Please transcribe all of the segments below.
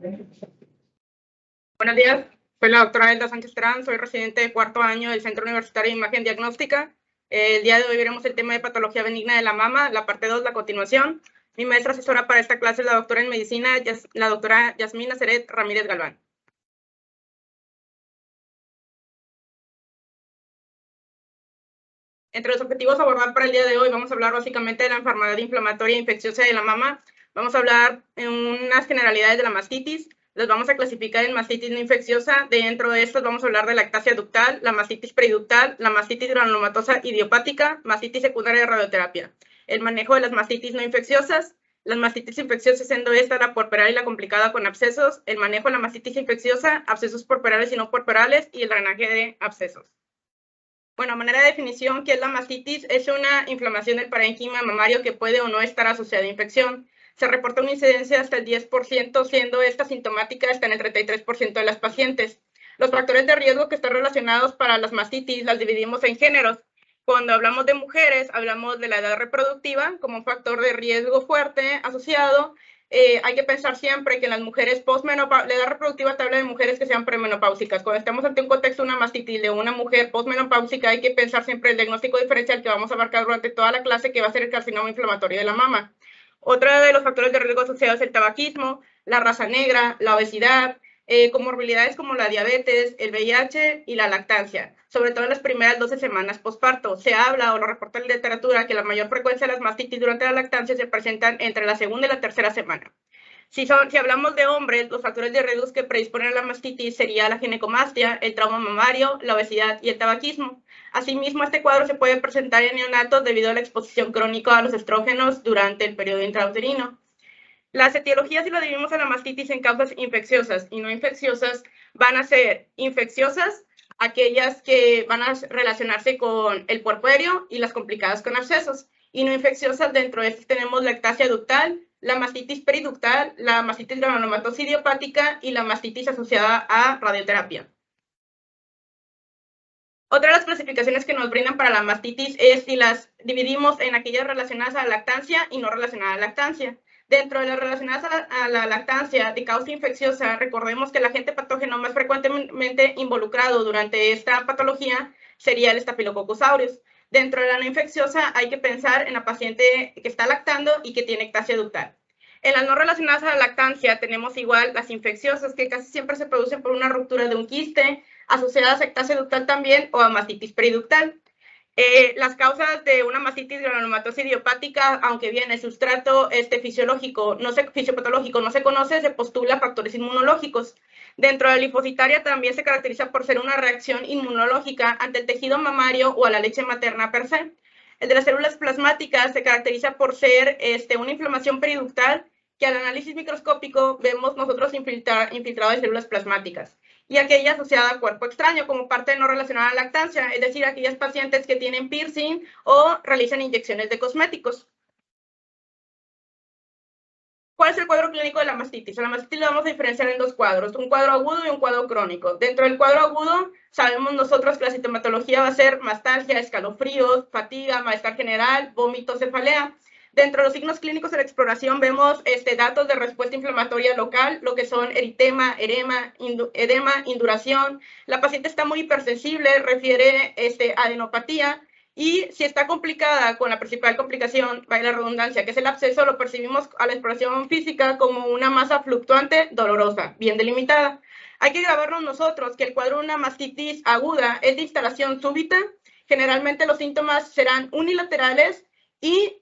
Buenos días, soy la doctora Elda Sánchez Terán, soy residente de cuarto año del Centro Universitario de Imagen Diagnóstica. El día de hoy veremos el tema de patología benigna de la mama, la parte 2, la continuación. Mi maestra asesora para esta clase es la doctora en medicina, la doctora Yasmín Nazaret Ramírez Galván. Entre los objetivos a abordar para el día de hoy, vamos a hablar básicamente de la enfermedad inflamatoria e infecciosa de la mama. Vamos a hablar en unas generalidades de la mastitis. Las vamos a clasificar en mastitis no infecciosa. Dentro de estas vamos a hablar de lactasia ductal, la mastitis periductal, la mastitis granulomatosa idiopática, mastitis secundaria de radioterapia. El manejo de las mastitis no infecciosas. Las mastitis infecciosas siendo esta la puerperal y la complicada con abscesos. El manejo de la mastitis infecciosa, abscesos puerperales y no puerperales y el drenaje de abscesos. Bueno, a manera de definición, ¿qué es la mastitis? Es una inflamación del parénquima mamario que puede o no estar asociada a infección. Se reporta una incidencia hasta el 10%, siendo esta sintomática hasta en el 33% de las pacientes. Los factores de riesgo que están relacionados para las mastitis las dividimos en géneros. Cuando hablamos de mujeres, hablamos de la edad reproductiva como un factor de riesgo fuerte asociado. Hay que pensar siempre que en las mujeres postmenopáusicas, la edad reproductiva te habla de mujeres que sean premenopáusicas. Cuando estamos ante un contexto de una mastitis de una mujer postmenopáusica, hay que pensar siempre el diagnóstico diferencial que vamos a abarcar durante toda la clase, que va a ser el carcinoma inflamatorio de la mama. Otro de los factores de riesgo asociados es el tabaquismo, la raza negra, la obesidad, comorbilidades como la diabetes, el VIH y la lactancia, sobre todo en las primeras 12 semanas posparto. Se habla o lo reporta la literatura que la mayor frecuencia de las mastitis durante la lactancia se presentan entre la segunda y la tercera semana. Si hablamos de hombres, los factores de riesgo que predisponen a la mastitis sería la ginecomastia, el trauma mamario, la obesidad y el tabaquismo. Asimismo, este cuadro se puede presentar en neonatos debido a la exposición crónica a los estrógenos durante el periodo intrauterino. Las etiologías, si lo dividimos a la mastitis en causas infecciosas y no infecciosas, van a ser infecciosas, aquellas que van a relacionarse con el puerperio y las complicadas con abscesos. Y no infecciosas, dentro de estas tenemos lactasia ductal, la mastitis periductal, la mastitis granulomatosa idiopática y la mastitis asociada a radioterapia. Otra de las clasificaciones que nos brindan para la mastitis es si las dividimos en aquellas relacionadas a la lactancia y no relacionadas a la lactancia. Dentro de las relacionadas a la lactancia de causa infecciosa, recordemos que el agente patógeno más frecuentemente involucrado durante esta patología sería el Staphylococcus aureus. Dentro de la no infecciosa hay que pensar en la paciente que está lactando y que tiene ectasia ductal. En las no relacionadas a la lactancia tenemos igual las infecciosas, que casi siempre se producen por una ruptura de un quiste, asociadas a ectasia ductal también o a mastitis periductal. Las causas de una mastitis granulomatosa idiopática, aunque bien el sustrato fisiopatológico no se conoce, se postula factores inmunológicos. Dentro de la linfocitaria también se caracteriza por ser una reacción inmunológica ante el tejido mamario o a la leche materna per se. El de las células plasmáticas se caracteriza por ser una inflamación periductal que al análisis microscópico vemos nosotros infiltrado de células plasmáticas, y aquella asociada a cuerpo extraño como parte no relacionada a la lactancia, es decir, aquellas pacientes que tienen piercing o realizan inyecciones de cosméticos. ¿Cuál es el cuadro clínico de la mastitis? A la mastitis la vamos a diferenciar en dos cuadros, un cuadro agudo y un cuadro crónico. Dentro del cuadro agudo, sabemos nosotros que la sintomatología va a ser mastalgia, escalofríos, fatiga, malestar general, vómito, cefalea. Dentro de los signos clínicos de la exploración vemos datos de respuesta inflamatoria local, lo que son eritema, edema, induración. La paciente está muy hipersensible, refiere adenopatía, y si está complicada con la principal complicación, vaya la redundancia, que es el absceso, lo percibimos a la exploración física como una masa fluctuante dolorosa, bien delimitada. Hay que grabarnos nosotros que el cuadro de una mastitis aguda es de instalación súbita. Generalmente los síntomas serán unilaterales y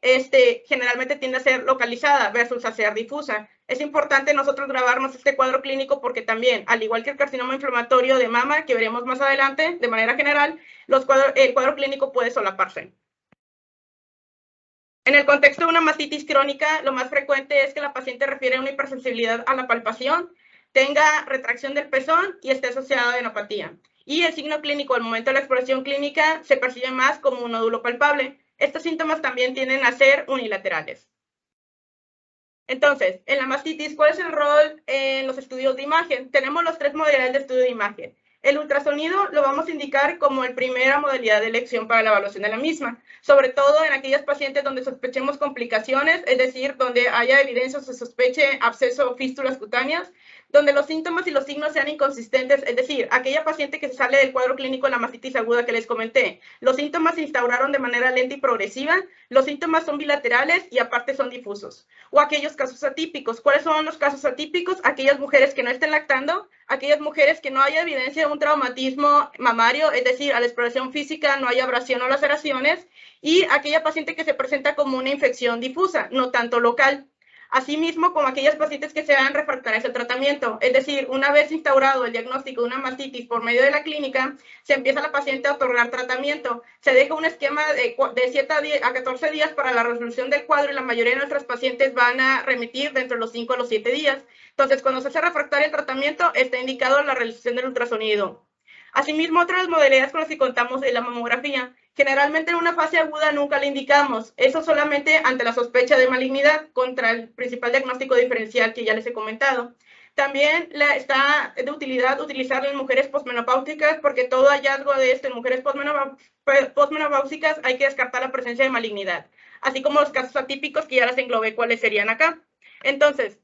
generalmente tiende a ser localizada versus a ser difusa. Es importante nosotros grabarnos este cuadro clínico porque también, al igual que el carcinoma inflamatorio de mama, que veremos más adelante, de manera general, el cuadro clínico puede solaparse. En el contexto de una mastitis crónica, lo más frecuente es que la paciente refiere una hipersensibilidad a la palpación, tenga retracción del pezón y esté asociada a adenopatía. Y el signo clínico al momento de la exploración clínica se percibe más como un nódulo palpable. Estos síntomas también tienden a ser unilaterales. Entonces, en la mastitis, ¿cuál es el rol en los estudios de imagen? Tenemos los tres modalidades de estudio de imagen. El ultrasonido lo vamos a indicar como la primera modalidad de elección para la evaluación de la misma, sobre todo en aquellas pacientes donde sospechemos complicaciones, es decir, donde haya evidencia o se sospeche absceso o fístulas cutáneas, donde los síntomas y los signos sean inconsistentes, es decir, aquella paciente que se sale del cuadro clínico de la mastitis aguda que les comenté, los síntomas se instauraron de manera lenta y progresiva, los síntomas son bilaterales y aparte son difusos. O aquellos casos atípicos. ¿Cuáles son los casos atípicos? Aquellas mujeres que no estén lactando, aquellas mujeres que no haya evidencia de un traumatismo mamario, es decir, a la exploración física no hay abrasión o laceraciones, y aquella paciente que se presenta como una infección difusa, no tanto local. Asimismo, como aquellas pacientes que sean refractarias al tratamiento, es decir, una vez instaurado el diagnóstico de una mastitis por medio de la clínica, se empieza a la paciente a otorgar tratamiento. Se deja un esquema de 7 a 14 días para la resolución del cuadro y la mayoría de nuestras pacientes van a remitir dentro de los 5 a los 7 días. Entonces, cuando se hace refractario el tratamiento, está indicado la realización del ultrasonido. Asimismo, otras modalidades con las que contamos es la mamografía. Generalmente en una fase aguda nunca le indicamos, eso solamente ante la sospecha de malignidad contra el principal diagnóstico diferencial que ya les he comentado. También está de utilidad utilizarla en mujeres posmenopáusicas porque todo hallazgo de esto en mujeres posmenopáusicas hay que descartar la presencia de malignidad, así como los casos atípicos que ya les englobé cuáles serían acá. Entonces,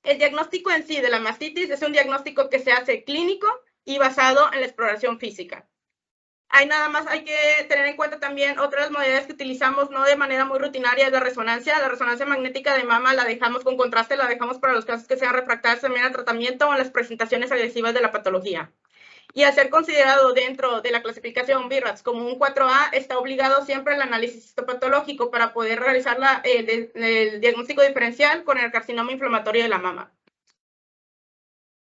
el diagnóstico en sí de la mastitis es un diagnóstico que se hace clínico y basado en la exploración física. Hay que tener en cuenta también otras modalidades que utilizamos no de manera muy rutinaria es la resonancia. La resonancia magnética de mama la dejamos con contraste, la dejamos para los casos que sean refractarios también al tratamiento o en las presentaciones agresivas de la patología. Y al ser considerado dentro de la clasificación BIRATS como un 4A, está obligado siempre el análisis histopatológico para poder realizar el diagnóstico diferencial con el carcinoma inflamatorio de la mama.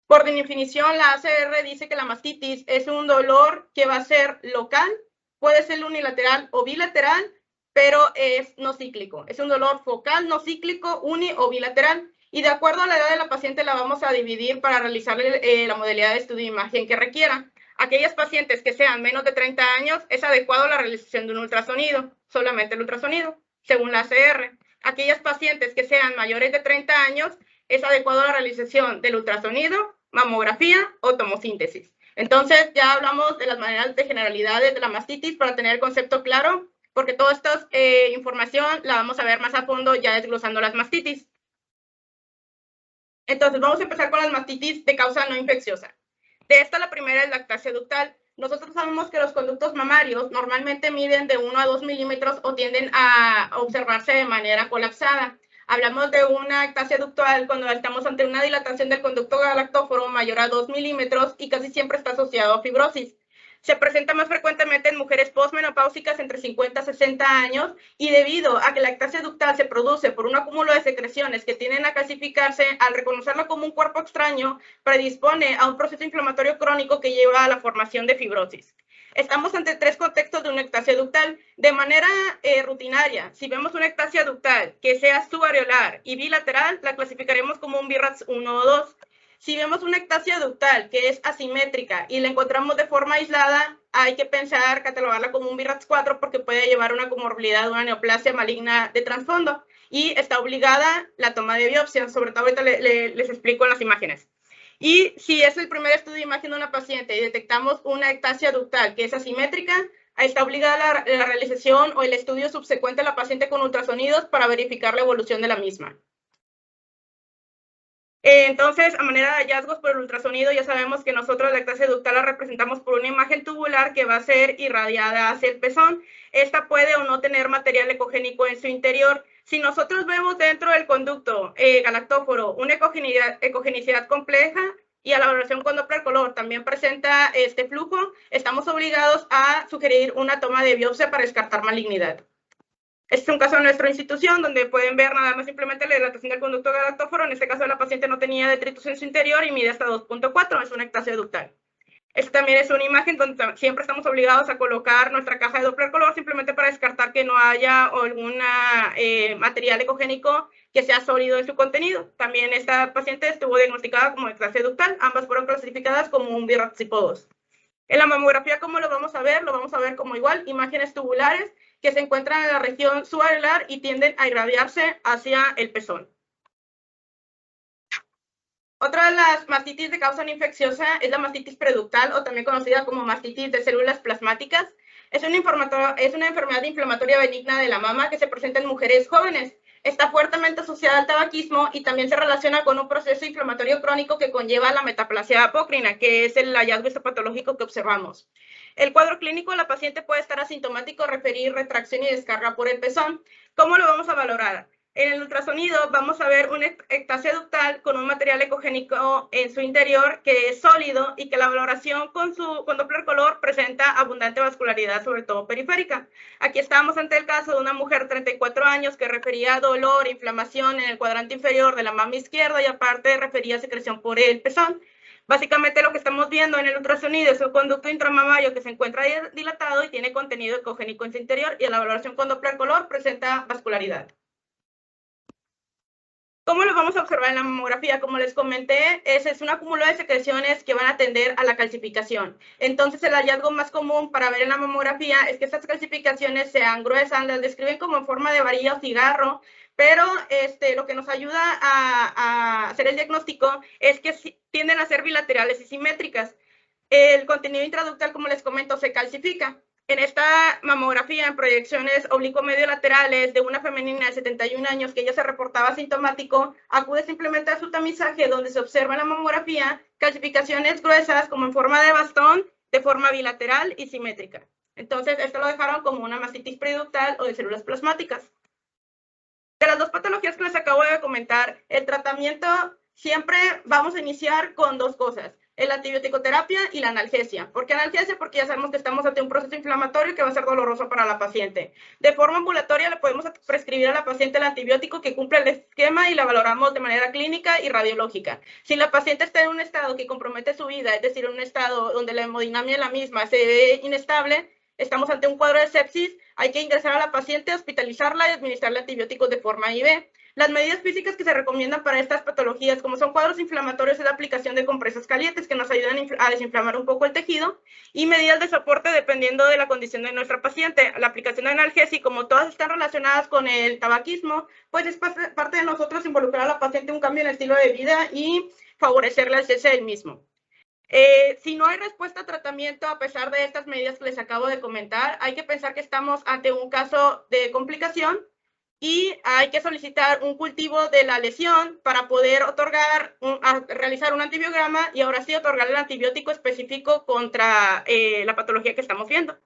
Por definición, la ACR dice que la mastitis es un dolor que va a ser local, puede ser unilateral o bilateral, pero es no cíclico. Es un dolor focal, no cíclico, uni o bilateral. Y de acuerdo a la edad de la paciente la vamos a dividir para realizar la modalidad de estudio de imagen que requiera. Aquellas pacientes que sean menos de 30 años, es adecuado la realización de un ultrasonido, solamente el ultrasonido, según la ACR. Aquellas pacientes que sean mayores de 30 años, es adecuado la realización del ultrasonido, mamografía o tomosíntesis. Entonces, ya hablamos de las maneras de generalidades de la mastitis para tener el concepto claro, porque toda esta información la vamos a ver más a fondo ya desglosando las mastitis. Entonces, vamos a empezar con las mastitis de causa no infecciosa. De esta, la primera es lactasia ductal. Nosotros sabemos que los conductos mamarios normalmente miden de 1 a 2 milímetros o tienden a observarse de manera colapsada. Hablamos de una ectasia ductal cuando estamos ante una dilatación del conducto galactóforo mayor a 2 milímetros y casi siempre está asociado a fibrosis. Se presenta más frecuentemente en mujeres posmenopáusicas entre 50 y 60 años y debido a que la ectasia ductal se produce por un acúmulo de secreciones que tienden a calcificarse, al reconocerlo como un cuerpo extraño, predispone a un proceso inflamatorio crónico que lleva a la formación de fibrosis. Estamos ante 3 contextos de una ectasia ductal. De manera rutinaria, si vemos una ectasia ductal que sea subareolar y bilateral, la clasificaremos como un BIRATS 1 o 2. Si vemos una ectasia ductal que es asimétrica y la encontramos de forma aislada, hay que pensar catalogarla como un BIRATS 4 porque puede llevar una comorbilidad, una neoplasia maligna de trasfondo y está obligada la toma de biopsia. Sobre todo ahorita les explico en las imágenes. Y si es el primer estudio de imagen de una paciente y detectamos una ectasia ductal que es asimétrica, está obligada la realización o el estudio subsecuente a la paciente con ultrasonidos para verificar la evolución de la misma. Entonces, a manera de hallazgos por el ultrasonido, ya sabemos que nosotros la ectasia ductal la representamos por una imagen tubular que va a ser irradiada hacia el pezón. Esta puede o no tener material ecogénico en su interior. Si nosotros vemos dentro del conducto galactóforo una ecogenicidad compleja y a la valoración con Doppler color también presenta este flujo, estamos obligados a sugerir una toma de biopsia para descartar malignidad. Este es un caso de nuestra institución donde pueden ver nada más simplemente la dilatación del conducto galactóforo. En este caso la paciente no tenía detritus en su interior y mide hasta 2.4, es una ectasia ductal. Esta también es una imagen donde siempre estamos obligados a colocar nuestra caja de Doppler color simplemente para descartar que no haya algún material ecogénico que sea sólido en su contenido. También esta paciente estuvo diagnosticada como ectasia ductal. Ambas fueron clasificadas como un BIRATS tipo 2. En la mamografía, ¿cómo lo vamos a ver? Lo vamos a ver como igual, imágenes tubulares que se encuentran en la región subareolar y tienden a irradiarse hacia el pezón. Otra de las mastitis de causa no infecciosa es la mastitis preductal o también conocida como mastitis de células plasmáticas. Es una enfermedad inflamatoria benigna de la mama que se presenta en mujeres jóvenes. Está fuertemente asociada al tabaquismo y también se relaciona con un proceso inflamatorio crónico que conlleva la metaplasia apócrina, que es el hallazgo histopatológico que observamos. El cuadro clínico, la paciente puede estar asintomático, referir retracción y descarga por el pezón. ¿Cómo lo vamos a valorar? En el ultrasonido vamos a ver una ectasia ductal con un material ecogénico en su interior que es sólido y que la valoración con Doppler color presenta abundante vascularidad, sobre todo periférica. Aquí estamos ante el caso de una mujer de 34 años que refería dolor, inflamación en el cuadrante inferior de la mama izquierda y aparte refería secreción por el pezón. Básicamente lo que estamos viendo en el ultrasonido es un conducto intramamario que se encuentra dilatado y tiene contenido ecogénico en su interior y en la valoración con Doppler color presenta vascularidad. ¿Cómo lo vamos a observar en la mamografía? Como les comenté, es un acúmulo de secreciones que van a tender a la calcificación. Entonces, el hallazgo más común para ver en la mamografía es que estas calcificaciones sean gruesas, las describen como en forma de varilla o cigarro, pero lo que nos ayuda a hacer el diagnóstico es que tienden a ser bilaterales y simétricas. El contenido intraductal, como les comento, se calcifica. En esta mamografía en proyecciones oblicuo-medio laterales de una femenina de 71 años que ella se reportaba asintomático, acude simplemente a su tamizaje donde se observa en la mamografía calcificaciones gruesas como en forma de bastón, de forma bilateral y simétrica. Entonces, esto lo dejaron como una mastitis periductal o de células plasmáticas. De las dos patologías que les acabo de comentar, el tratamiento siempre vamos a iniciar con dos cosas, la antibiótico-terapia y la analgesia. ¿Por qué analgesia? Porque ya sabemos que estamos ante un proceso inflamatorio que va a ser doloroso para la paciente. De forma ambulatoria le podemos prescribir a la paciente el antibiótico que cumple el esquema y la valoramos de manera clínica y radiológica. Si la paciente está en un estado que compromete su vida, es decir, un estado donde la hemodinamia de la misma se ve inestable, estamos ante un cuadro de sepsis, hay que ingresar a la paciente, hospitalizarla y administrarle antibióticos de forma IV. Las medidas físicas que se recomiendan para estas patologías, como son cuadros inflamatorios, es la aplicación de compresas calientes que nos ayudan a desinflamar un poco el tejido y medidas de soporte dependiendo de la condición de nuestra paciente. La aplicación de analgesia, como todas están relacionadas con el tabaquismo, pues es parte de nosotros involucrar a la paciente en un cambio en el estilo de vida y favorecerle el cese del mismo. Si no hay respuesta a tratamiento a pesar de estas medidas que les acabo de comentar, hay que pensar que estamos ante un caso de complicación y hay que solicitar un cultivo de la lesión para poder realizar un antibiograma y ahora sí otorgar el antibiótico específico contra la patología que estamos viendo.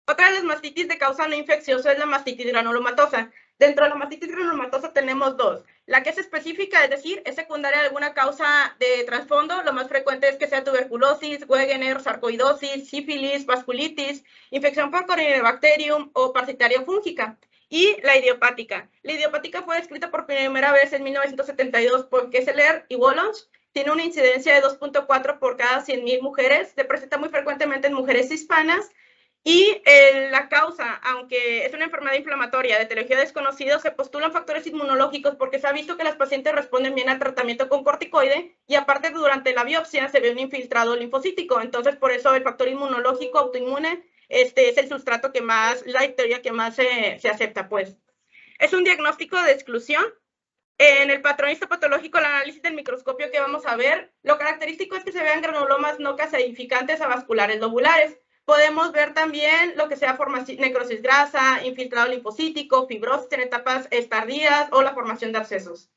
Otra de las mastitis de causa no infecciosa es la mastitis granulomatosa. Dentro de la mastitis granulomatosa tenemos dos. La que es específica, es decir, es secundaria a alguna causa de trasfondo. Lo más frecuente es que sea tuberculosis, Wegener, sarcoidosis, sífilis, vasculitis, infección por Corynebacterium o parasitaria fúngica. Y la idiopática. La idiopática fue descrita por primera vez en 1972 por Kessler y Wolons. Tiene una incidencia de 2.4 por cada 100,000 mujeres. Se presenta muy frecuentemente en mujeres hispanas. Y la causa, aunque es una enfermedad inflamatoria de etiología desconocida, se postulan factores inmunológicos porque se ha visto que las pacientes responden bien al tratamiento con corticoide y aparte durante la biopsia se ve un infiltrado linfocítico. Entonces, por eso el factor inmunológico autoinmune es el sustrato que más, la teoría que más se acepta, pues. Es un diagnóstico de exclusión. En el patrón histopatológico, el análisis del microscopio que vamos a ver, lo característico es que se vean granulomas no caseificantes avasculares lobulares. Podemos ver también lo que sea necrosis grasa, infiltrado linfocítico, fibrosis en etapas tardías o la formación de abscesos.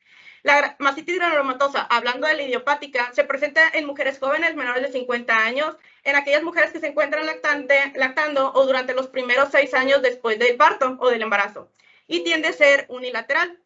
La mastitis granulomatosa, hablando de la idiopática, se presenta en mujeres jóvenes menores de 50 años, en aquellas mujeres que se encuentran lactando o durante los primeros 6 años después del parto o del embarazo, y tiende a ser unilateral.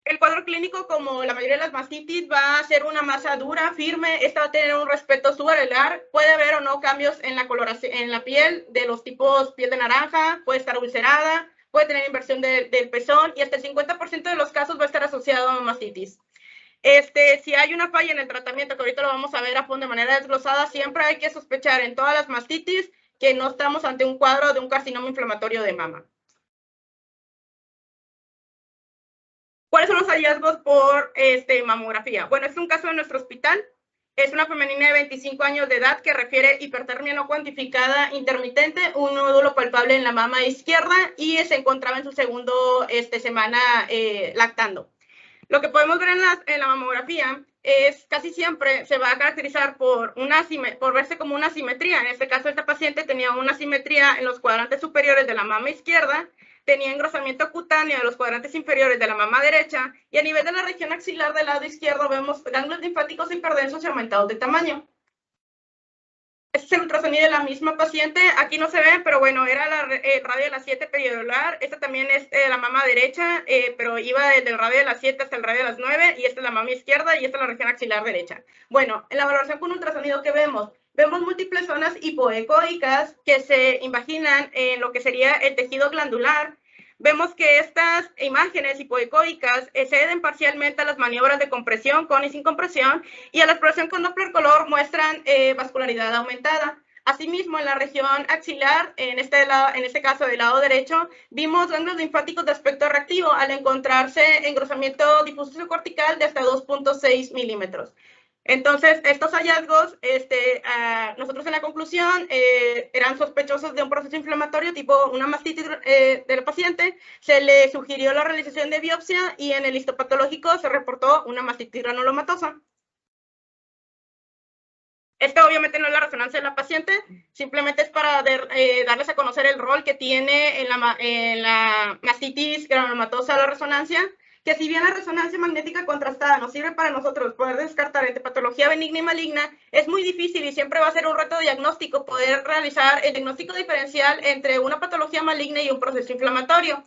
El cuadro clínico, como la mayoría de las mastitis, va a ser una masa dura, firme. Esta va a tener un respeto subarelar. Puede haber o no cambios en la coloración, en la piel, de los tipos piel de naranja, puede estar ulcerada, puede tener inversión del pezón y hasta el 50% de los casos va a estar asociado a mastitis. Si hay una falla en el tratamiento, que ahorita lo vamos a ver a fondo de manera desglosada, siempre hay que sospechar en todas las mastitis que no estamos ante un cuadro de un carcinoma inflamatorio de mama. ¿Cuáles son los hallazgos por mamografía? Bueno, es un caso de nuestro hospital. Es una femenina de 25 años de edad que refiere hipertermia no cuantificada intermitente, un nódulo palpable en la mama izquierda y se encontraba en su segundo semana lactando. Lo que podemos ver en la mamografía es casi siempre se va a caracterizar por verse como una asimetría. En este caso, esta paciente tenía una asimetría en los cuadrantes superiores de la mama izquierda, tenía engrosamiento cutáneo de los cuadrantes inferiores de la mama derecha y a nivel de la región axilar del lado izquierdo vemos ganglios linfáticos hiperdensos y aumentados de tamaño. Este es el ultrasonido de la misma paciente. Aquí no se ve, pero bueno, era el radio de la 7 periodular. Esta también es la mama derecha, pero iba desde el radio de las 7 hasta el radio de las 9. Y esta es la mama izquierda y esta es la región axilar derecha. Bueno, en la valoración con ultrasonido, ¿qué vemos? Vemos múltiples zonas hipoecoicas que se imaginan en lo que sería el tejido glandular. Vemos que estas imágenes hipoecoicas ceden parcialmente a las maniobras de compresión con y sin compresión y a la exploración con Doppler color muestran vascularidad aumentada. Asimismo, en la región axilar, en este caso del lado derecho, vimos ganglios linfáticos de aspecto reactivo al encontrarse engrosamiento difuso cortical de hasta 2.6 milímetros. Entonces, estos hallazgos, nosotros en la conclusión eran sospechosos de un proceso inflamatorio tipo una mastitis del paciente. Se le sugirió la realización de biopsia y en el histopatológico se reportó una mastitis granulomatosa. Esta obviamente no es la resonancia de la paciente, simplemente es para darles a conocer el rol que tiene en la mastitis granulomatosa la resonancia, que si bien la resonancia magnética contrastada nos sirve para nosotros poder descartar entre patología benigna y maligna, es muy difícil y siempre va a ser un reto diagnóstico poder realizar el diagnóstico diferencial entre una patología maligna y un proceso inflamatorio.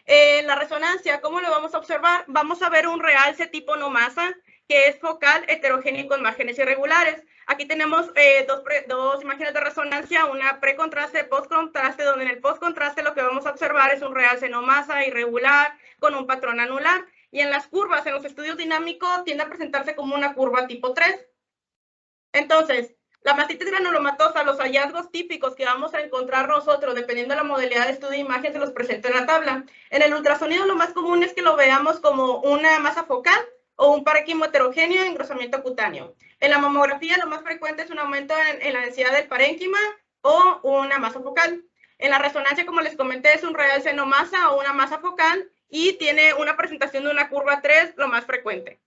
En la resonancia, ¿cómo lo vamos a observar? Vamos a ver un realce tipo no masa, que es focal, heterogéneo y con márgenes irregulares. Aquí tenemos dos imágenes de resonancia, una precontraste, postcontraste, donde en el postcontraste lo que vamos a observar es un realce no masa irregular con un patrón anular. Y en las curvas, en los estudios dinámicos, tiende a presentarse como una curva tipo 3. Entonces, la mastitis granulomatosa, los hallazgos típicos que vamos a encontrar nosotros, dependiendo de la modalidad de estudio de imagen, se los presento en la tabla. En el ultrasonido, lo más común es que lo veamos como una masa focal o un parénquimo heterogéneo de engrosamiento cutáneo. En la mamografía, lo más frecuente es un aumento en la densidad del parénquima o una masa focal. En la resonancia, como les comenté, es un realce no masa o una masa focal y tiene una presentación de una curva 3, lo más frecuente.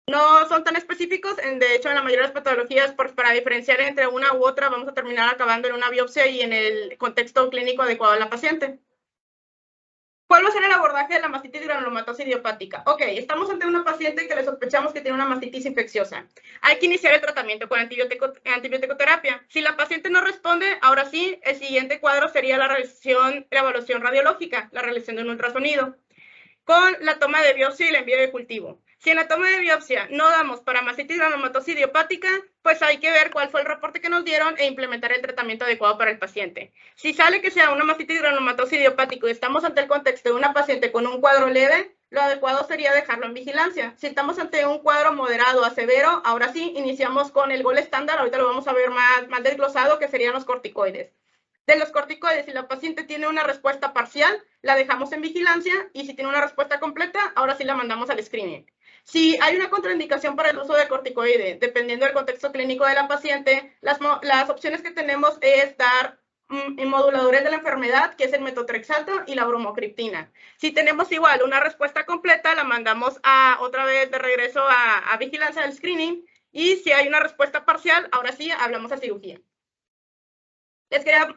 No son tan específicos, de hecho en la mayoría de las patologías, para diferenciar entre una u otra, vamos a terminar acabando en una biopsia y en el contexto clínico adecuado a la paciente. ¿Cuál va a ser el abordaje de la mastitis granulomatosa idiopática? Ok, estamos ante una paciente que le sospechamos que tiene una mastitis infecciosa. Hay que iniciar el tratamiento con antibiótico-terapia. Si la paciente no responde, ahora sí, el siguiente cuadro sería la evaluación radiológica, la realización de un ultrasonido, con la toma de biopsia y el envío de cultivo. Si en la toma de biopsia no damos para mastitis granulomatosa idiopática, pues hay que ver cuál fue el reporte que nos dieron e implementar el tratamiento adecuado para el paciente. Si sale que sea una mastitis granulomatosa idiopática y estamos ante el contexto de una paciente con un cuadro leve, lo adecuado sería dejarlo en vigilancia. Si estamos ante un cuadro moderado a severo, ahora sí, iniciamos con el gol estándar, ahorita lo vamos a ver más desglosado, que serían los corticoides. De los corticoides, si la paciente tiene una respuesta parcial, la dejamos en vigilancia y si tiene una respuesta completa, ahora sí la mandamos al screening. Si hay una contraindicación para el uso de corticoide, dependiendo del contexto clínico de la paciente, las opciones que tenemos es dar moduladores de la enfermedad, que es el metotrexato y la bromocriptina. Si tenemos igual una respuesta completa, la mandamos otra vez de regreso a vigilancia del screening y si hay una respuesta parcial, ahora sí hablamos a cirugía. Les quería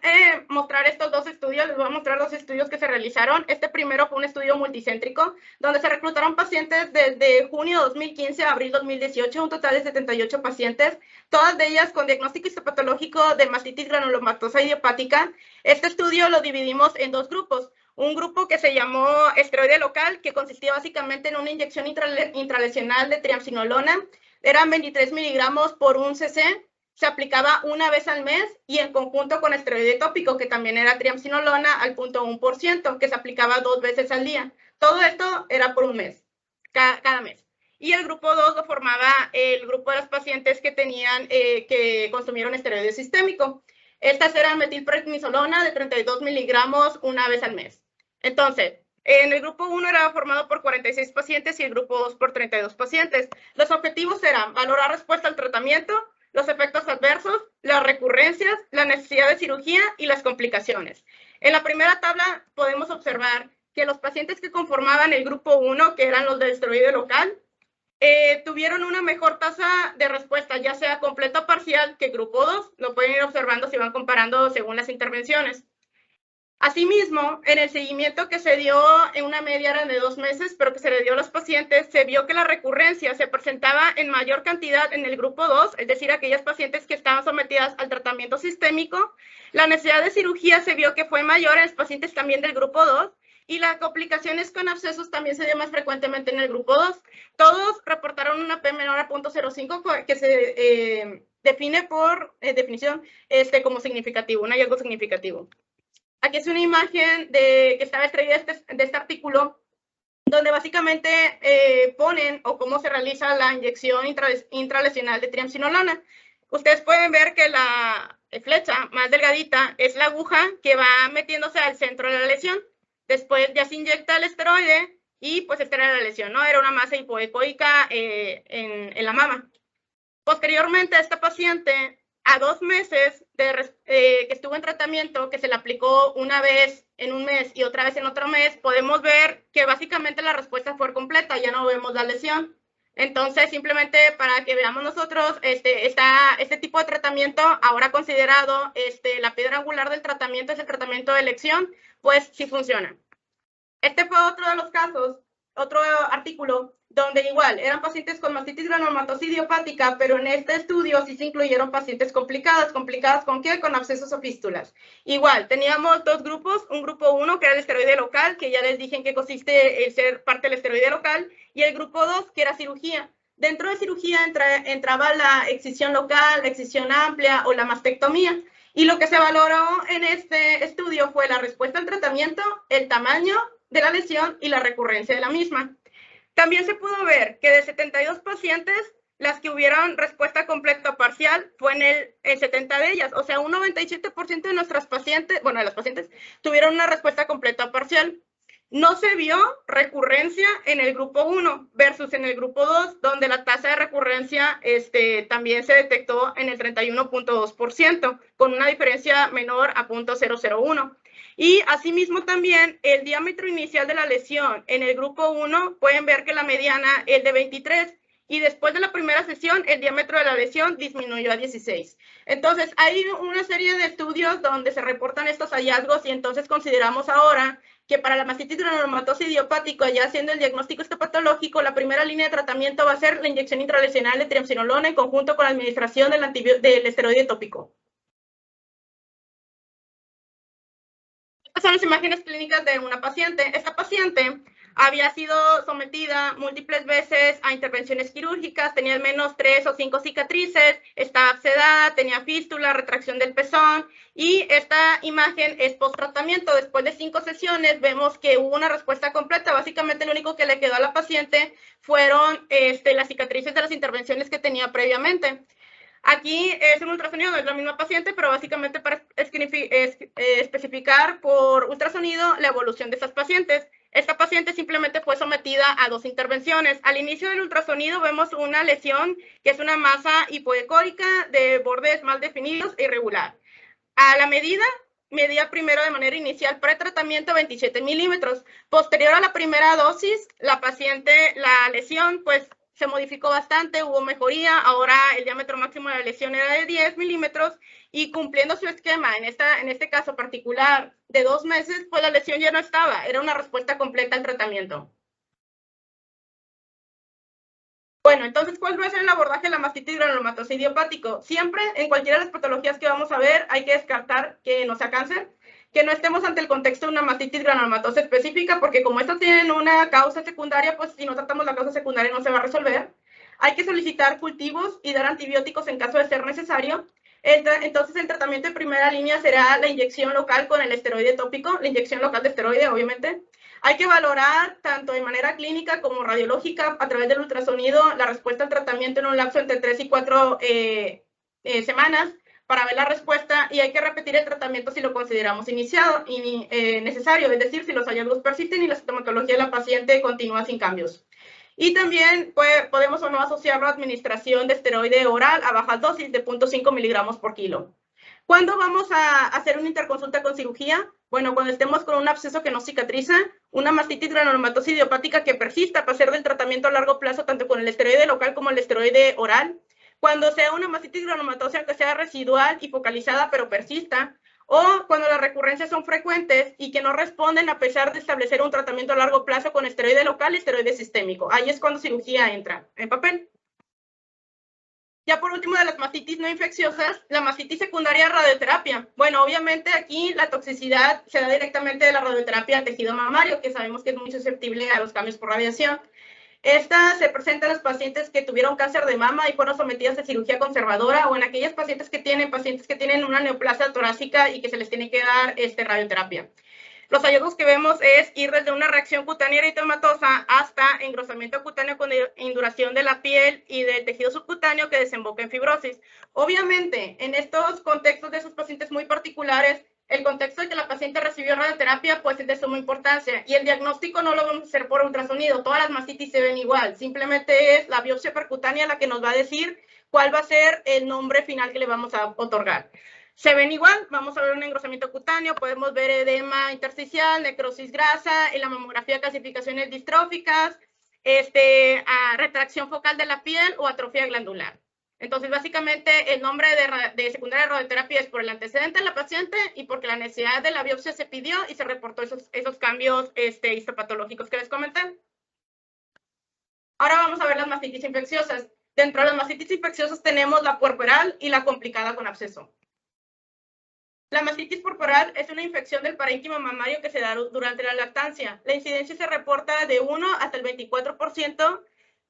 mostrar estos dos estudios, les voy a mostrar dos estudios que se realizaron. Este primero fue un estudio multicéntrico, donde se reclutaron pacientes desde junio 2015 a abril 2018, un total de 78 pacientes, todas de ellas con diagnóstico histopatológico de mastitis granulomatosa idiopática. Este estudio lo dividimos en dos grupos. Un grupo que se llamó esteroide local, que consistía básicamente en una inyección intralesional de triamcinolona. Eran 23 miligramos por 1 cc. Se aplicaba una vez al mes y en conjunto con esteroide tópico, que también era triamcinolona al 0.1%, que se aplicaba 2 veces al día. Todo esto era por un mes, cada mes. Y el grupo 2 lo formaba el grupo de los pacientes que que consumieron esteroide sistémico. Estas eran metilprednisolona de 32 miligramos una vez al mes. Entonces, En el grupo 1 era formado por 46 pacientes y el grupo 2 por 32 pacientes. Los objetivos eran valorar respuesta al tratamiento, los efectos adversos, las recurrencias, la necesidad de cirugía y las complicaciones. En la primera tabla podemos observar que los pacientes que conformaban el grupo 1, que eran los de esteroide local, tuvieron una mejor tasa de respuesta, ya sea completa o parcial, que el grupo 2. Lo pueden ir observando si van comparando según las intervenciones. Asimismo, en el seguimiento que se dio en una media era de 2 meses, pero que se le dio a los pacientes, se vio que la recurrencia se presentaba en mayor cantidad en el grupo 2, es decir, aquellas pacientes que estaban sometidas al tratamiento sistémico. La necesidad de cirugía se vio que fue mayor en los pacientes también del grupo 2, y las complicaciones con abscesos también se dio más frecuentemente en el grupo 2. Todos reportaron una P menor a 0.05, que se define por definición como significativo, un hallazgo significativo. Aquí es una imagen que estaba extraída de este artículo, donde básicamente ponen o cómo se realiza la inyección intralesional de triamcinolona. Ustedes pueden ver que la flecha más delgadita es la aguja que va metiéndose al centro de la lesión. Después ya se inyecta el esteroide y pues esta era la lesión, ¿no? Era una masa hipoecoica en la mama. Posteriormente a esta paciente, a 2 meses que estuvo en tratamiento, que se le aplicó una vez en un mes y otra vez en otro mes, podemos ver que básicamente la respuesta fue completa, ya no vemos la lesión. Entonces, simplemente para que veamos nosotros, este tipo de tratamiento, ahora considerado la piedra angular del tratamiento, es el tratamiento de elección, pues sí funciona. Este fue otro de los casos, otro artículo, donde igual eran pacientes con mastitis granulomatosa idiopática, pero en este estudio sí se incluyeron pacientes complicadas. ¿Complicadas con qué? Con abscesos o fístulas. Igual, teníamos 2 grupos, un grupo 1 que era el esteroide local, que ya les dije en qué consiste el ser parte del esteroide local, y el grupo 2 que era cirugía. Dentro de cirugía entraba la excisión local, la excisión amplia o la mastectomía. Y lo que se valoró en este estudio fue la respuesta al tratamiento, el tamaño de la lesión y la recurrencia de la misma. También se pudo ver que de 72 pacientes, las que hubieron respuesta completa o parcial fue en el 70 de ellas. O sea, un 97% de nuestras pacientes, bueno, de las pacientes, tuvieron una respuesta completa o parcial. No se vio recurrencia en el grupo 1 versus en el grupo 2, donde la tasa de recurrencia también se detectó en el 31.2%, con una diferencia menor a 0.001. Y asimismo también el diámetro inicial de la lesión en el grupo 1, pueden ver que la mediana es de 23 y después de la primera sesión el diámetro de la lesión disminuyó a 16. Entonces hay una serie de estudios donde se reportan estos hallazgos y entonces consideramos ahora que para la mastitis granulomatosa idiopática, ya haciendo el diagnóstico histopatológico, la primera línea de tratamiento va a ser la inyección intralesional de triamcinolona en conjunto con la administración del esteroide tópico. Son las imágenes clínicas de una paciente. Esta paciente había sido sometida múltiples veces a intervenciones quirúrgicas, tenía al menos 3 o 5 cicatrices, estaba abscedada, tenía fístula, retracción del pezón, y esta imagen es post-tratamiento. Después de 5 sesiones vemos que hubo una respuesta completa. Básicamente lo único que le quedó a la paciente fueron las cicatrices de las intervenciones que tenía previamente. Aquí es un ultrasonido, no es la misma paciente, pero básicamente para especificar por ultrasonido la evolución de estas pacientes. Esta paciente simplemente fue sometida a 2 intervenciones. Al inicio del ultrasonido vemos una lesión que es una masa hipoecórica de bordes mal definidos e irregular. A la medía primero de manera inicial pretratamiento 27 milímetros. Posterior a la primera dosis, la lesión pues se modificó bastante, hubo mejoría, ahora el diámetro máximo de la lesión era de 10 milímetros y cumpliendo su esquema, en este caso particular de 2 meses, pues la lesión ya no estaba, era una respuesta completa al tratamiento. Bueno, entonces, ¿cuál va a ser el abordaje de la mastitis granulomatosa idiopática? Siempre, en cualquiera de las patologías que vamos a ver, hay que descartar que no sea cáncer, que no estemos ante el contexto de una mastitis granulomatosa específica, porque como estas tienen una causa secundaria, pues si no tratamos la causa secundaria no se va a resolver. Hay que solicitar cultivos y dar antibióticos en caso de ser necesario. Entonces, el tratamiento de primera línea será la inyección local con el esteroide tópico, la inyección local de esteroide, obviamente. Hay que valorar tanto de manera clínica como radiológica a través del ultrasonido la respuesta al tratamiento en un lapso entre 3 y 4 semanas para ver la respuesta y hay que repetir el tratamiento si lo consideramos iniciado y necesario, es decir, si los hallazgos persisten y la sintomatología de la paciente continúa sin cambios. Y también podemos o no asociarlo a administración de esteroide oral a bajas dosis de 0.5 miligramos por kilo. ¿Cuándo vamos a hacer una interconsulta con cirugía? Bueno, cuando estemos con un absceso que no cicatriza, una mastitis granulomatosa idiopática que persista para hacer del tratamiento a largo plazo tanto con el esteroide local como el esteroide oral. Cuando sea una mastitis granulomatosa que sea residual y focalizada pero persista, o cuando las recurrencias son frecuentes y que no responden a pesar de establecer un tratamiento a largo plazo con esteroide local y esteroide sistémico. Ahí es cuando cirugía entra en papel. Ya por último, de las mastitis no infecciosas, la mastitis secundaria de radioterapia. Bueno, obviamente aquí la toxicidad se da directamente de la radioterapia al tejido mamario, que sabemos que es muy susceptible a los cambios por radiación. Esta se presenta en los pacientes que tuvieron cáncer de mama y fueron sometidas a cirugía conservadora o en aquellas pacientes que tienen una neoplasia torácica y que se les tiene que dar radioterapia. Los hallazgos que vemos es ir desde una reacción cutánea eritematosa hasta engrosamiento cutáneo con induración de la piel y del tejido subcutáneo que desemboca en fibrosis. Obviamente, en estos contextos de esos pacientes muy particulares, el contexto de que la paciente recibió radioterapia pues es de suma importancia y el diagnóstico no lo vamos a hacer por ultrasonido, todas las mastitis se ven igual, simplemente es la biopsia percutánea la que nos va a decir cuál va a ser el nombre final que le vamos a otorgar. Se ven igual, vamos a ver un engrosamiento cutáneo, podemos ver edema intersticial, necrosis grasa, en la mamografía calcificaciones distróficas, retracción focal de la piel o atrofia glandular. Entonces, básicamente, el nombre de secundaria de radioterapia es por el antecedente de la paciente y porque la necesidad de la biopsia se pidió y se reportó esos cambios histopatológicos que les comenté. Ahora vamos a ver las mastitis infecciosas. Dentro de las mastitis infecciosas tenemos la puerperal y la complicada con absceso. La mastitis puerperal es una infección del parénquima mamario que se da durante la lactancia. La incidencia se reporta de 1 hasta el 24%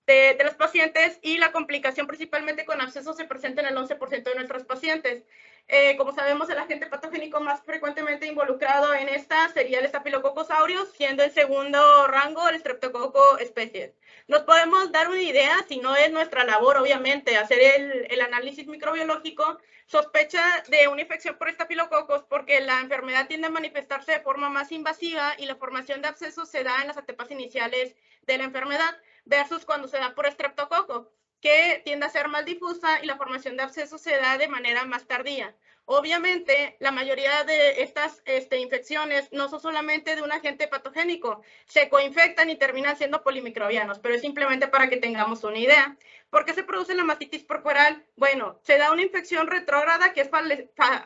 de los pacientes y la complicación principalmente con absceso se presenta en el 11% de nuestros pacientes. Como sabemos, el agente patogénico más frecuentemente involucrado en esta sería el Staphylococcus aureus, siendo el segundo rango el Streptococcus species. Nos podemos dar una idea, si no es nuestra labor, obviamente, hacer el análisis microbiológico, sospecha de una infección por Staphylococcus porque la enfermedad tiende a manifestarse de forma más invasiva y la formación de abscesos se da en las etapas iniciales de la enfermedad versus cuando se da por Streptococcus, que tiende a ser más difusa y la formación de abscesos se da de manera más tardía. Obviamente, la mayoría de estas infecciones no son solamente de un agente patogénico, se coinfectan y terminan siendo polimicrobianos, pero es simplemente para que tengamos una idea. ¿Por qué se produce la mastitis puerperal? Bueno, se da una infección retrógrada que es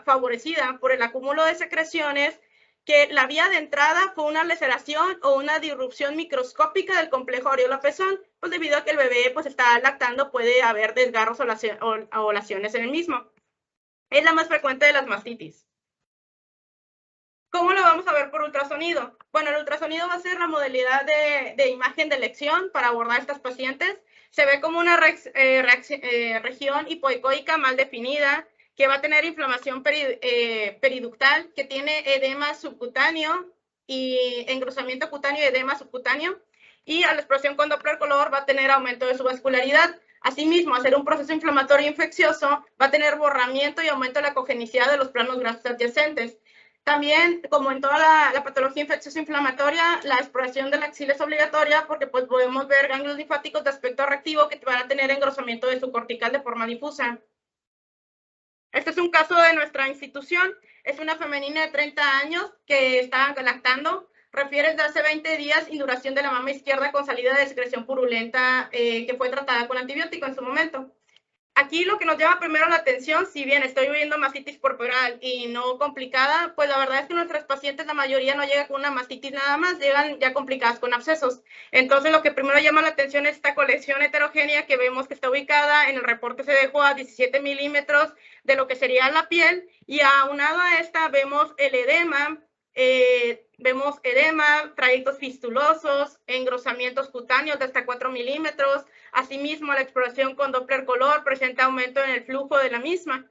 favorecida por el acúmulo de secreciones, que la vía de entrada fue una laceración o una disrupción microscópica del complejo areola-pezón, pues debido a que el bebé pues está lactando puede haber desgarros o laciones en el mismo. Es la más frecuente de las mastitis. ¿Cómo lo vamos a ver por ultrasonido? Bueno, el ultrasonido va a ser la modalidad de imagen de elección para abordar a estas pacientes. Se ve como una región hipoecoica mal definida, que va a tener inflamación periductal, que tiene edema subcutáneo y engrosamiento cutáneo y edema subcutáneo. Y a la exploración con Doppler color va a tener aumento de su vascularidad. Asimismo, hacer un proceso inflamatorio infeccioso va a tener borramiento y aumento de la cogenicidad de los planos grasos adyacentes. También, como en toda la patología infecciosa inflamatoria, la exploración de la axila es obligatoria porque pues, podemos ver ganglios linfáticos de aspecto reactivo que van a tener engrosamiento de su cortical de forma difusa. Este es un caso de nuestra institución. Es una femenina de 30 años que está lactando. Refiere desde hace 20 días induración de la mama izquierda con salida de secreción purulenta que fue tratada con antibiótico en su momento. Aquí lo que nos llama primero la atención, si bien estoy viendo mastitis puerperal y no complicada, pues la verdad es que nuestras pacientes, la mayoría no llega con una mastitis nada más, llegan ya complicadas con abscesos. Entonces, lo que primero llama la atención es esta colección heterogénea que vemos que está ubicada en el reporte se dejó a 17 milímetros de lo que sería la piel y aunado a esta vemos el edema, trayectos fistulosos, engrosamientos cutáneos de hasta 4 milímetros. Asimismo, la exploración con Doppler color presenta aumento en el flujo de la misma.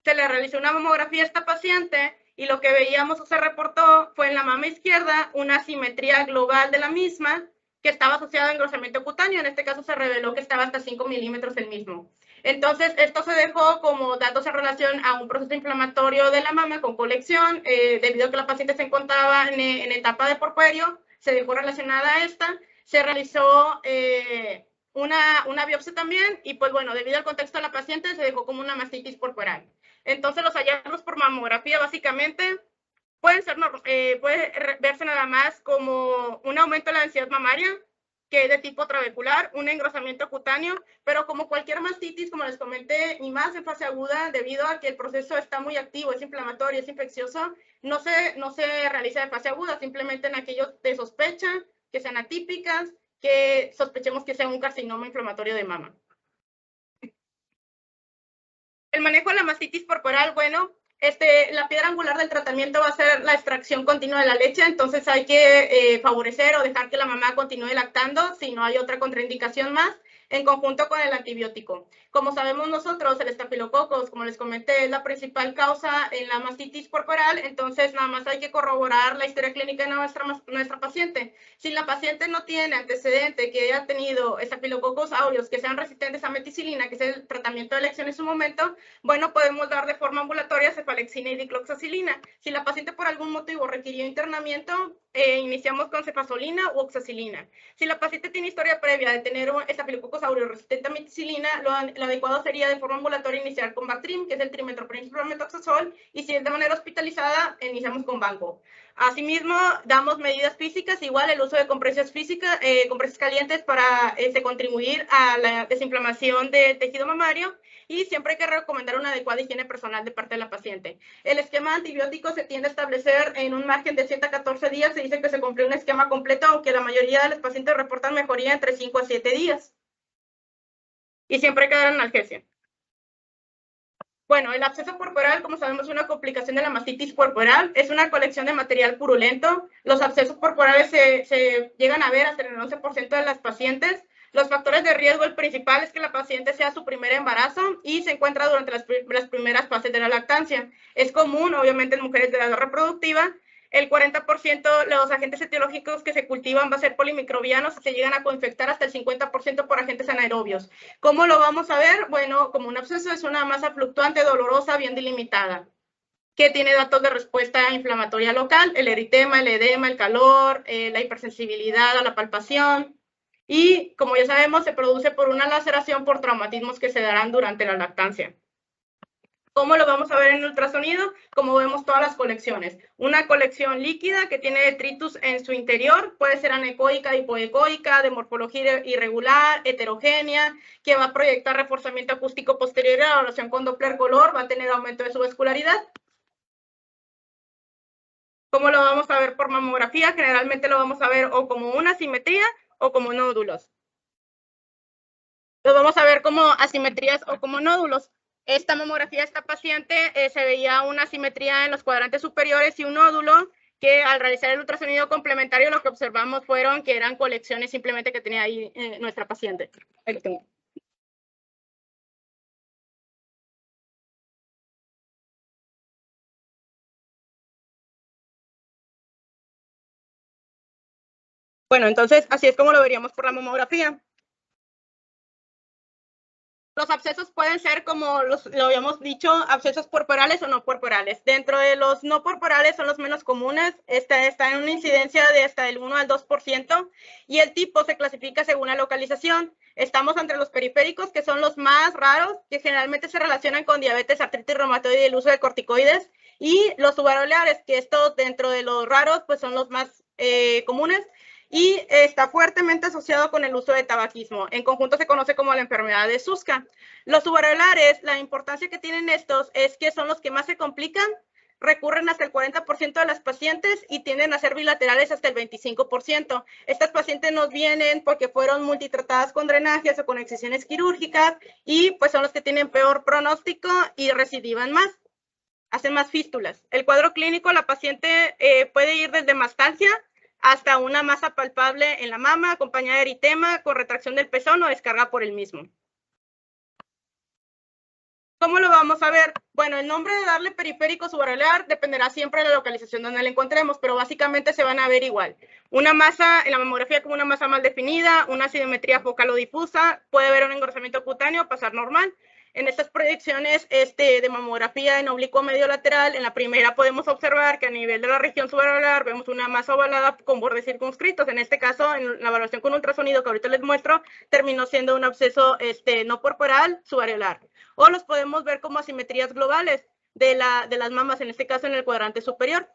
Se le realizó una mamografía a esta paciente y lo que veíamos o se reportó fue en la mama izquierda una asimetría global de la misma que estaba asociada a engrosamiento cutáneo. En este caso se reveló que estaba hasta 5 milímetros el mismo. Entonces, esto se dejó como datos en relación a un proceso inflamatorio de la mama con colección, debido a que la paciente se encontraba en etapa de porpuerio, se dejó relacionada a esta, se realizó una biopsia también y pues bueno, debido al contexto de la paciente se dejó como una mastitis porpueral. Entonces, los hallazgos por mamografía básicamente puede verse nada más como un aumento de la densidad mamaria, que es de tipo trabecular, un engrosamiento cutáneo, pero como cualquier mastitis, como les comenté, y más en fase aguda, debido a que el proceso está muy activo, es inflamatorio, es infeccioso, no se realiza de fase aguda, simplemente en aquellos de sospecha, que sean atípicas, que sospechemos que sea un carcinoma inflamatorio de mama. El manejo de la mastitis corporal, bueno, la piedra angular del tratamiento va a ser la extracción continua de la leche, entonces hay que favorecer o dejar que la mamá continúe lactando si no hay otra contraindicación más, en conjunto con el antibiótico. Como sabemos nosotros, el estafilococos, como les comenté, es la principal causa en la mastitis corporal, entonces nada más hay que corroborar la historia clínica de nuestra paciente. Si la paciente no tiene antecedente que haya tenido estafilococos aureus que sean resistentes a meticilina, que es el tratamiento de elección en su momento, bueno, podemos dar de forma ambulatoria cefalexina y dicloxacilina. Si la paciente por algún motivo requirió internamiento, iniciamos con cefazolina u oxacilina. Si la paciente tiene historia previa de tener estafilococos aureus resistente a meticilina, lo adecuado sería de forma ambulatoria iniciar con Bactrim, que es el trimetoxazol, y si es de manera hospitalizada, iniciamos con Banco. Asimismo, damos medidas físicas, igual el uso de compresas calientes para contribuir a la desinflamación del tejido mamario, y siempre hay que recomendar una adecuada higiene personal de parte de la paciente. El esquema antibiótico se tiende a establecer en un margen de 7 a 14 días, se dice que se cumple un esquema completo, aunque la mayoría de los pacientes reportan mejoría entre 5 a 7 días. Y siempre hay que dar analgesia. Bueno, el absceso corporal, como sabemos, es una complicación de la mastitis corporal. Es una colección de material purulento. Los abscesos corporales se llegan a ver hasta en el 11% de las pacientes. Los factores de riesgo, el principal es que la paciente sea su primer embarazo y se encuentra durante las primeras fases de la lactancia. Es común, obviamente, en mujeres de edad reproductiva. El 40% de los agentes etiológicos que se cultivan va a ser polimicrobianos y se llegan a coinfectar hasta el 50% por agentes anaerobios. ¿Cómo lo vamos a ver? Bueno, como un absceso es una masa fluctuante, dolorosa, bien delimitada, que tiene datos de respuesta inflamatoria local, el eritema, el edema, el calor, la hipersensibilidad a la palpación. Y, como ya sabemos, se produce por una laceración por traumatismos que se darán durante la lactancia. ¿Cómo lo vamos a ver en ultrasonido? Como vemos todas las colecciones. Una colección líquida que tiene detritus en su interior, puede ser anecoica, hipoecoica, de morfología irregular, heterogénea, que va a proyectar reforzamiento acústico posterior a la evaluación con Doppler color, va a tener aumento de su vascularidad. ¿Cómo lo vamos a ver por mamografía? Generalmente lo vamos a ver o como una asimetría o como nódulos. Lo vamos a ver como asimetrías o como nódulos. Esta mamografía, esta paciente, se veía una asimetría en los cuadrantes superiores y un nódulo que al realizar el ultrasonido complementario lo que observamos fueron que eran colecciones simplemente que tenía ahí nuestra paciente. Ahí lo tengo. Bueno, entonces así es como lo veríamos por la mamografía. Los abscesos pueden ser, como lo habíamos dicho, abscesos porporales o no porporales. Dentro de los no porporales son los menos comunes. Está en una incidencia de hasta el 1 al 2%, y el tipo se clasifica según la localización. Estamos entre los periféricos, que son los más raros, que generalmente se relacionan con diabetes, artritis reumatoide y el uso de corticoides, y los subaroleares, que estos dentro de los raros pues son los más comunes, y está fuertemente asociado con el uso de tabaquismo. En conjunto se conoce como la enfermedad de Suska. Los subarolares, la importancia que tienen estos es que son los que más se complican, recurren hasta el 40% de las pacientes y tienden a ser bilaterales hasta el 25%. Estas pacientes nos vienen porque fueron multitratadas con drenajes o con excisiones quirúrgicas, y pues son los que tienen peor pronóstico y recidivan más, hacen más fístulas. El cuadro clínico, la paciente puede ir desde mastalgia hasta una masa palpable en la mama, acompañada de eritema, con retracción del pezón o descarga por el mismo. ¿Cómo lo vamos a ver? Bueno, el nombre de darle periférico subareolar dependerá siempre de la localización donde la encontremos, pero básicamente se van a ver igual. Una masa en la mamografía como una masa mal definida, una asimetría focal o difusa, puede haber un engrosamiento cutáneo, pasar normal. En estas proyecciones de mamografía en oblicuo medio lateral, en la primera podemos observar que a nivel de la región subareolar vemos una masa ovalada con bordes circunscritos. En este caso, en la evaluación con ultrasonido que ahorita les muestro, terminó siendo un absceso no corporal subareolar. O los podemos ver como asimetrías globales de las mamas, en este caso en el cuadrante superior.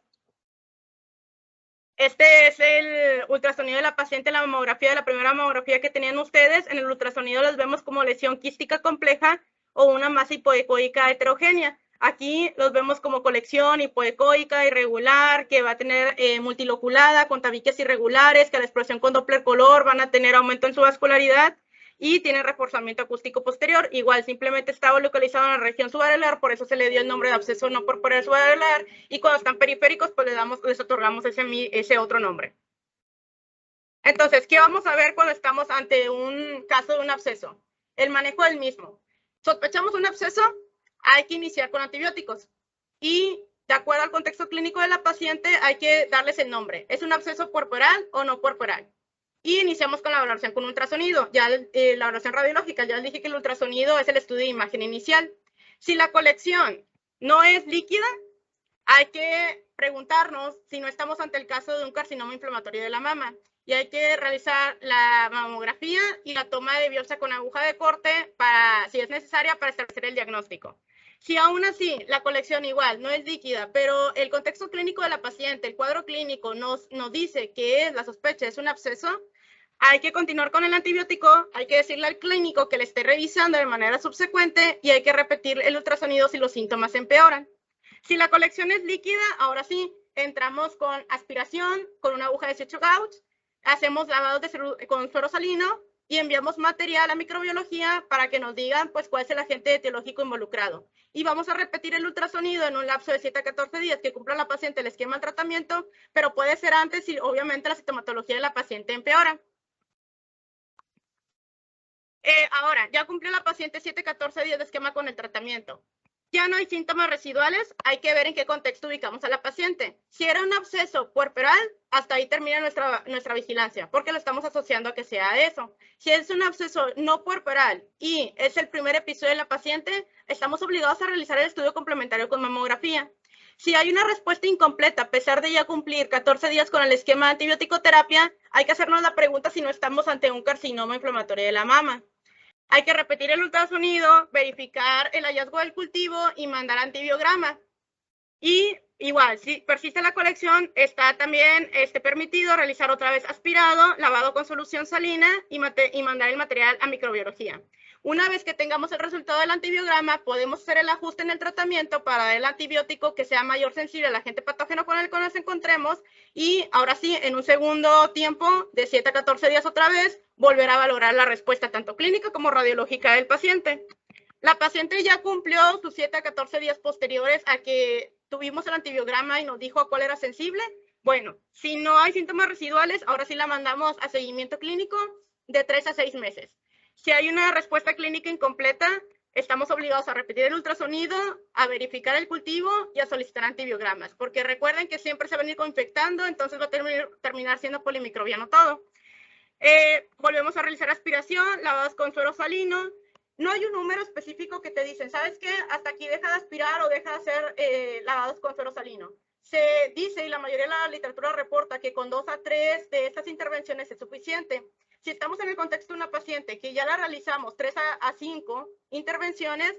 Este es el ultrasonido de la paciente en la mamografía, de la primera mamografía que tenían ustedes. En el ultrasonido les vemos como lesión quística compleja o una masa hipoecoica heterogénea. Aquí los vemos como colección hipoecoica irregular, que va a tener multiloculada, con tabiques irregulares, que a la expresión con Doppler color van a tener aumento en su vascularidad y tiene reforzamiento acústico posterior. Igual, simplemente estaba localizado en la región subareolar, por eso se le dio el nombre de absceso no corporal subareolar, y cuando están periféricos, pues les otorgamos ese otro nombre. Entonces, ¿qué vamos a ver cuando estamos ante un caso de un absceso? El manejo del mismo. Sospechamos un absceso, hay que iniciar con antibióticos. Y de acuerdo al contexto clínico de la paciente, hay que darles el nombre. ¿Es un absceso puerperal o no puerperal? Y iniciamos con la valoración con ultrasonido. Ya la valoración radiológica, ya les dije que el ultrasonido es el estudio de imagen inicial. Si la colección no es líquida, hay que preguntarnos si no estamos ante el caso de un carcinoma inflamatorio de la mama. Y hay que realizar la mamografía y la toma de biopsia con aguja de corte, si es necesaria, para establecer el diagnóstico. Si aún así la colección igual no es líquida, pero el contexto clínico de la paciente, el cuadro clínico nos dice que la sospecha es un absceso, hay que continuar con el antibiótico, hay que decirle al clínico que le esté revisando de manera subsecuente y hay que repetir el ultrasonido si los síntomas empeoran. Si la colección es líquida, ahora sí, entramos con aspiración, con una aguja de 18 gauge, hacemos lavados con suero salino y enviamos material a microbiología para que nos digan pues cuál es el agente etiológico involucrado. Y vamos a repetir el ultrasonido en un lapso de 7 a 14 días que cumpla la paciente el esquema de tratamiento, pero puede ser antes si obviamente la sintomatología de la paciente empeora. Ahora, ya cumplió la paciente 7 a 14 días de esquema con el tratamiento. Ya no hay síntomas residuales, hay que ver en qué contexto ubicamos a la paciente. Si era un absceso puerperal, hasta ahí termina nuestra vigilancia, porque lo estamos asociando a que sea eso. Si es un absceso no puerperal y es el primer episodio de la paciente, estamos obligados a realizar el estudio complementario con mamografía. Si hay una respuesta incompleta, a pesar de ya cumplir 14 días con el esquema de antibiótico-terapia, hay que hacernos la pregunta si no estamos ante un carcinoma inflamatorio de la mama. Hay que repetir el ultrasonido, verificar el hallazgo del cultivo y mandar antibiograma. Y igual, si persiste la colección, está también permitido realizar otra vez aspirado, lavado con solución salina y mandar el material a microbiología. Una vez que tengamos el resultado del antibiograma, podemos hacer el ajuste en el tratamiento para dar el antibiótico que sea mayor sensible al agente patógeno con el que nos encontremos y ahora sí, en un segundo tiempo, de 7 a 14 días otra vez, volver a valorar la respuesta tanto clínica como radiológica del paciente. La paciente ya cumplió sus 7 a 14 días posteriores a que tuvimos el antibiograma y nos dijo a cuál era sensible. Bueno, si no hay síntomas residuales, ahora sí la mandamos a seguimiento clínico de 3 a 6 meses. Si hay una respuesta clínica incompleta, estamos obligados a repetir el ultrasonido, a verificar el cultivo y a solicitar antibiogramas, porque recuerden que siempre se va a venir infectando, entonces va a terminar siendo polimicrobiano todo. Volvemos a realizar aspiración, lavados con suero salino. No hay un número específico que te dicen, ¿sabes qué? Hasta aquí deja de aspirar o deja de hacer lavados con suero salino. Se dice, y la mayoría de la literatura reporta, que con 2 a 3 de estas intervenciones es suficiente. Si estamos en el contexto de una paciente que ya la realizamos 3 a 5 intervenciones,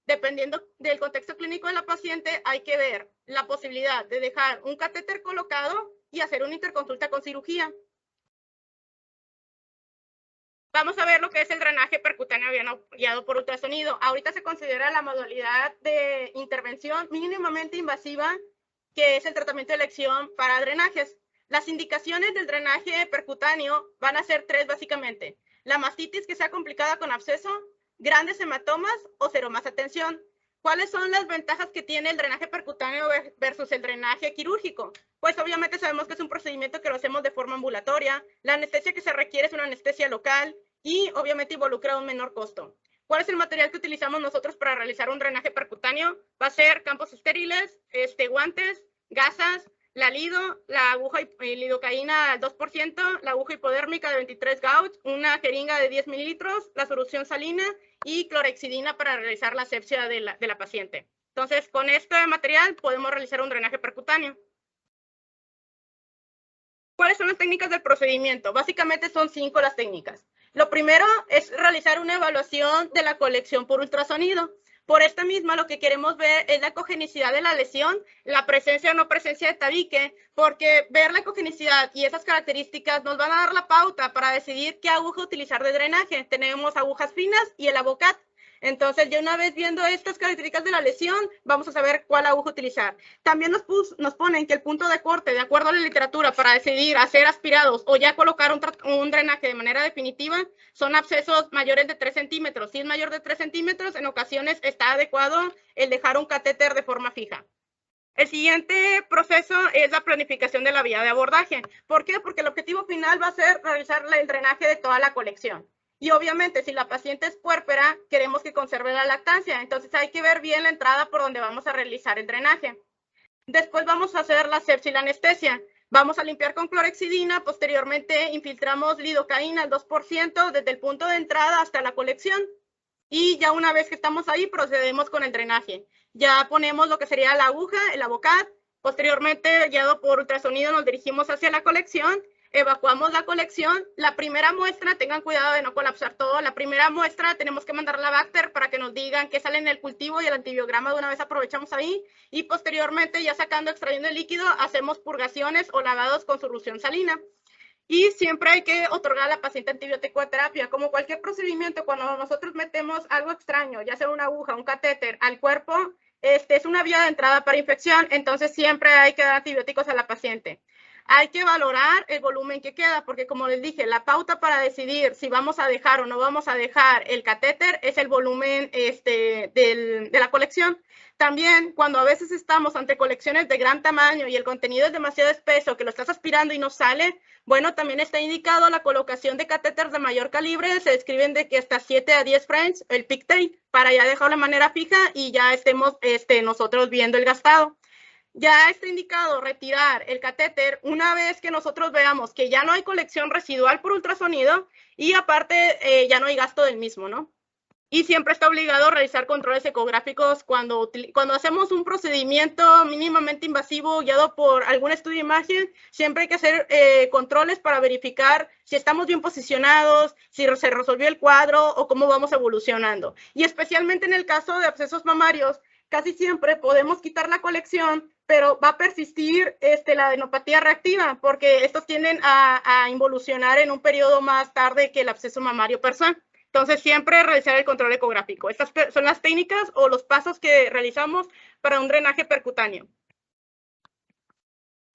dependiendo del contexto clínico de la paciente, hay que ver la posibilidad de dejar un catéter colocado y hacer una interconsulta con cirugía. Vamos a ver lo que es el drenaje percutáneo guiado por ultrasonido. Ahorita se considera la modalidad de intervención mínimamente invasiva, que es el tratamiento de elección para drenajes. Las indicaciones del drenaje percutáneo van a ser 3 básicamente. La mastitis que sea complicada con absceso, grandes hematomas o seromas a tensión. ¿Cuáles son las ventajas que tiene el drenaje percutáneo versus el drenaje quirúrgico? Pues obviamente sabemos que es un procedimiento que lo hacemos de forma ambulatoria, la anestesia que se requiere es una anestesia local y obviamente involucra un menor costo. ¿Cuál es el material que utilizamos nosotros para realizar un drenaje percutáneo? Va a ser campos estériles, guantes, gasas, la lido, la aguja lidocaína al 2%, la aguja hipodérmica de 23 gauge, una jeringa de 10 mililitros, la solución salina y clorhexidina para realizar la asepsia de la paciente. Entonces, con este material podemos realizar un drenaje percutáneo. ¿Cuáles son las técnicas del procedimiento? Básicamente son 5 las técnicas. Lo primero es realizar una evaluación de la colección por ultrasonido. Por esta misma, lo que queremos ver es la ecogenicidad de la lesión, la presencia o no presencia de tabique, porque ver la ecogenicidad y esas características nos van a dar la pauta para decidir qué aguja utilizar de drenaje. Tenemos agujas finas y el Avocat. Entonces, ya una vez viendo estas características de la lesión, vamos a saber cuál aguja utilizar. También nos ponen que el punto de corte, de acuerdo a la literatura, para decidir hacer aspirados o ya colocar un drenaje de manera definitiva, son abscesos mayores de 3 centímetros. Si es mayor de 3 centímetros, en ocasiones está adecuado el dejar un catéter de forma fija. El siguiente proceso es la planificación de la vía de abordaje. ¿Por qué? Porque el objetivo final va a ser realizar el drenaje de toda la colección. Y obviamente, si la paciente es puérpera, queremos que conserve la lactancia. Entonces, hay que ver bien la entrada por donde vamos a realizar el drenaje. Después vamos a hacer la asepsia y la anestesia. Vamos a limpiar con clorhexidina. Posteriormente, infiltramos lidocaína al 2% desde el punto de entrada hasta la colección. Y ya una vez que estamos ahí, procedemos con el drenaje. Ya ponemos lo que sería la aguja, el Avocat. Posteriormente, guiado por ultrasonido, nos dirigimos hacia la colección. Evacuamos la colección. La primera muestra, tengan cuidado de no colapsar todo. La primera muestra tenemos que mandarla a Bacter para que nos digan qué sale en el cultivo y el antibiograma de una vez aprovechamos ahí. Y posteriormente, ya sacando, extrayendo el líquido, hacemos purgaciones o lavados con solución salina. Y siempre hay que otorgar a la paciente antibiótico de terapia. Como cualquier procedimiento, cuando nosotros metemos algo extraño, ya sea una aguja, un catéter, al cuerpo, es una vía de entrada para infección, entonces siempre hay que dar antibióticos a la paciente. Hay que valorar el volumen que queda, porque como les dije, la pauta para decidir si vamos a dejar o no vamos a dejar el catéter es el volumen de la colección. También, cuando a veces estamos ante colecciones de gran tamaño y el contenido es demasiado espeso, que lo estás aspirando y no sale, bueno, también está indicado la colocación de catéteres de mayor calibre, se describen de que hasta 7 a 10 French, el pigtail, para ya dejarlo de manera fija y ya estemos nosotros viendo el gastado. Ya está indicado retirar el catéter una vez que nosotros veamos que ya no hay colección residual por ultrasonido y aparte ya no hay gasto del mismo, ¿no? Y siempre está obligado a realizar controles ecográficos cuando hacemos un procedimiento mínimamente invasivo guiado por algún estudio de imagen. Siempre hay que hacer controles para verificar si estamos bien posicionados, si se resolvió el cuadro o cómo vamos evolucionando. Y especialmente en el caso de abscesos mamarios, casi siempre podemos quitar la colección, pero va a persistir la adenopatía reactiva, porque estos tienden a involucionar en un periodo más tarde que el absceso mamario per se. Entonces, siempre realizar el control ecográfico. Estas son las técnicas o los pasos que realizamos para un drenaje percutáneo.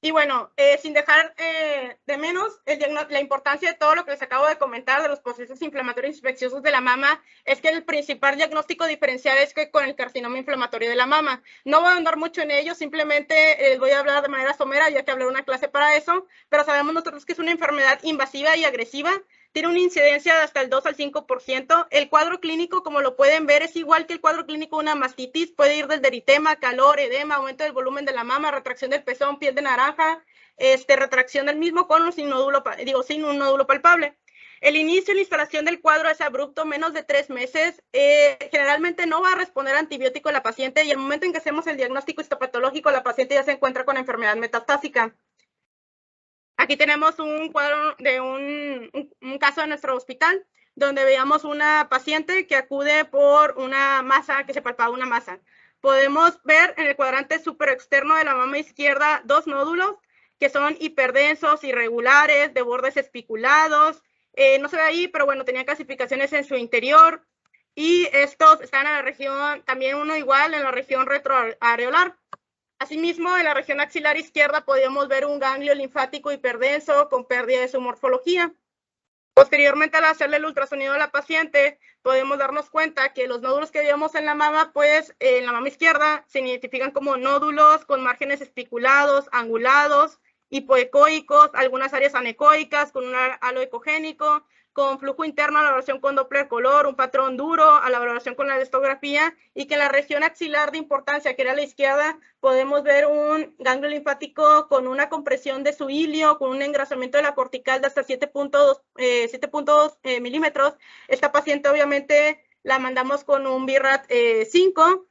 Y bueno, sin dejar de menos la importancia de todo lo que les acabo de comentar de los procesos inflamatorios infecciosos de la mama, es que el principal diagnóstico diferencial es que con el carcinoma inflamatorio de la mama. No voy a andar mucho en ello, simplemente les voy a hablar de manera somera, ya que habrá una clase para eso, pero sabemos nosotros que es una enfermedad invasiva y agresiva. Tiene una incidencia de hasta el 2 al 5%. El cuadro clínico, como lo pueden ver, es igual que el cuadro clínico de una mastitis. Puede ir desde eritema, calor, edema, aumento del volumen de la mama, retracción del pezón, piel de naranja, retracción del mismo con o sin un nódulo palpable. El inicio y la instalación del cuadro es abrupto, menos de 3 meses. Generalmente no va a responder a antibiótico la paciente y el momento en que hacemos el diagnóstico histopatológico, la paciente ya se encuentra con enfermedad metastásica. Aquí tenemos un cuadro de un caso de nuestro hospital, donde veíamos una paciente que acude por una masa, que se palpaba una masa. Podemos ver en el cuadrante superexterno de la mama izquierda 2 nódulos que son hiperdensos, irregulares, de bordes espiculados. No se ve ahí, pero bueno, tenía calcificaciones en su interior. Y estos están en la región, también uno igual, en la región retroareolar. Asimismo, en la región axilar izquierda podíamos ver un ganglio linfático hiperdenso con pérdida de su morfología. Posteriormente, al hacerle el ultrasonido a la paciente, podemos darnos cuenta que los nódulos que veíamos en la mama, pues en la mama izquierda se identifican como nódulos con márgenes espiculados, angulados, hipoecoicos, algunas áreas anecoicas con un halo ecogénico, con flujo interno a la valoración con Doppler color, un patrón duro a la valoración con la elastografía, y que en la región axilar de importancia, que era a la izquierda, podemos ver un ganglio linfático con una compresión de su ilio, con un engrasamiento de la cortical de hasta 7.2 milímetros. Esta paciente obviamente la mandamos con un BIRAT 5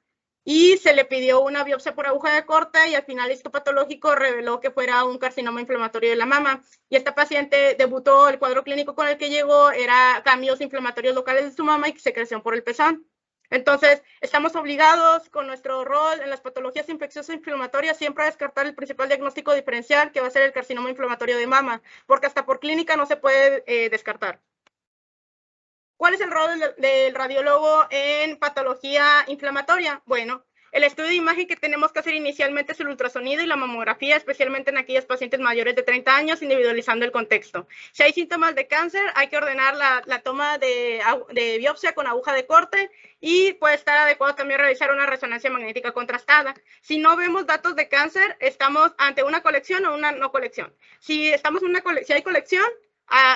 y se le pidió una biopsia por aguja de corte y al final histopatológico reveló que fuera un carcinoma inflamatorio de la mama. Y esta paciente debutó, el cuadro clínico con el que llegó era cambios inflamatorios locales de su mama y secreción por el pezón. Entonces, estamos obligados con nuestro rol en las patologías infecciosas inflamatorias siempre a descartar el principal diagnóstico diferencial, que va a ser el carcinoma inflamatorio de mama, porque hasta por clínica no se puede descartar. ¿Cuál es el rol del radiólogo en patología inflamatoria? Bueno, el estudio de imagen que tenemos que hacer inicialmente es el ultrasonido y la mamografía, especialmente en aquellas pacientes mayores de 30 años, individualizando el contexto. Si hay síntomas de cáncer, hay que ordenar la toma de biopsia con aguja de corte y puede estar adecuado también realizar una resonancia magnética contrastada. Si no vemos datos de cáncer, estamos ante una colección o una no colección. Si hay colección,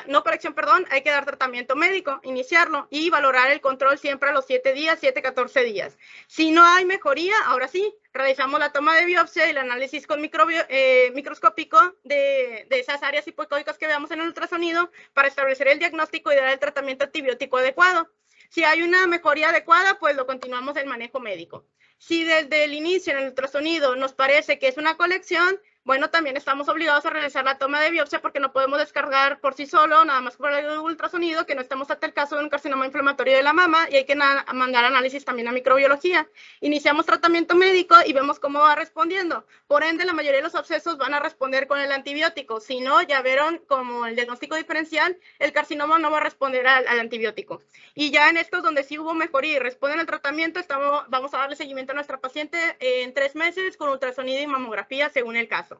no colección, perdón, hay que dar tratamiento médico, iniciarlo y valorar el control siempre a los 7 días, 7-14 días. Si no hay mejoría, ahora sí, realizamos la toma de biopsia y el análisis con microscópico de esas áreas hipoicóicas que veamos en el ultrasonido para establecer el diagnóstico y dar el tratamiento antibiótico adecuado. Si hay una mejoría adecuada, pues lo continuamos el manejo médico. Si desde el inicio en el ultrasonido nos parece que es una colección, bueno, también estamos obligados a realizar la toma de biopsia porque no podemos descargar por sí solo, nada más por el ultrasonido, que no estamos ante el caso de un carcinoma inflamatorio de la mama y hay que mandar análisis también a microbiología. Iniciamos tratamiento médico y vemos cómo va respondiendo. Por ende, la mayoría de los abscesos van a responder con el antibiótico. Si no, ya vieron como el diagnóstico diferencial, el carcinoma no va a responder al antibiótico. Y ya en estos donde sí hubo mejoría y responden al tratamiento, vamos a darle seguimiento a nuestra paciente en 3 meses con ultrasonido y mamografía según el caso.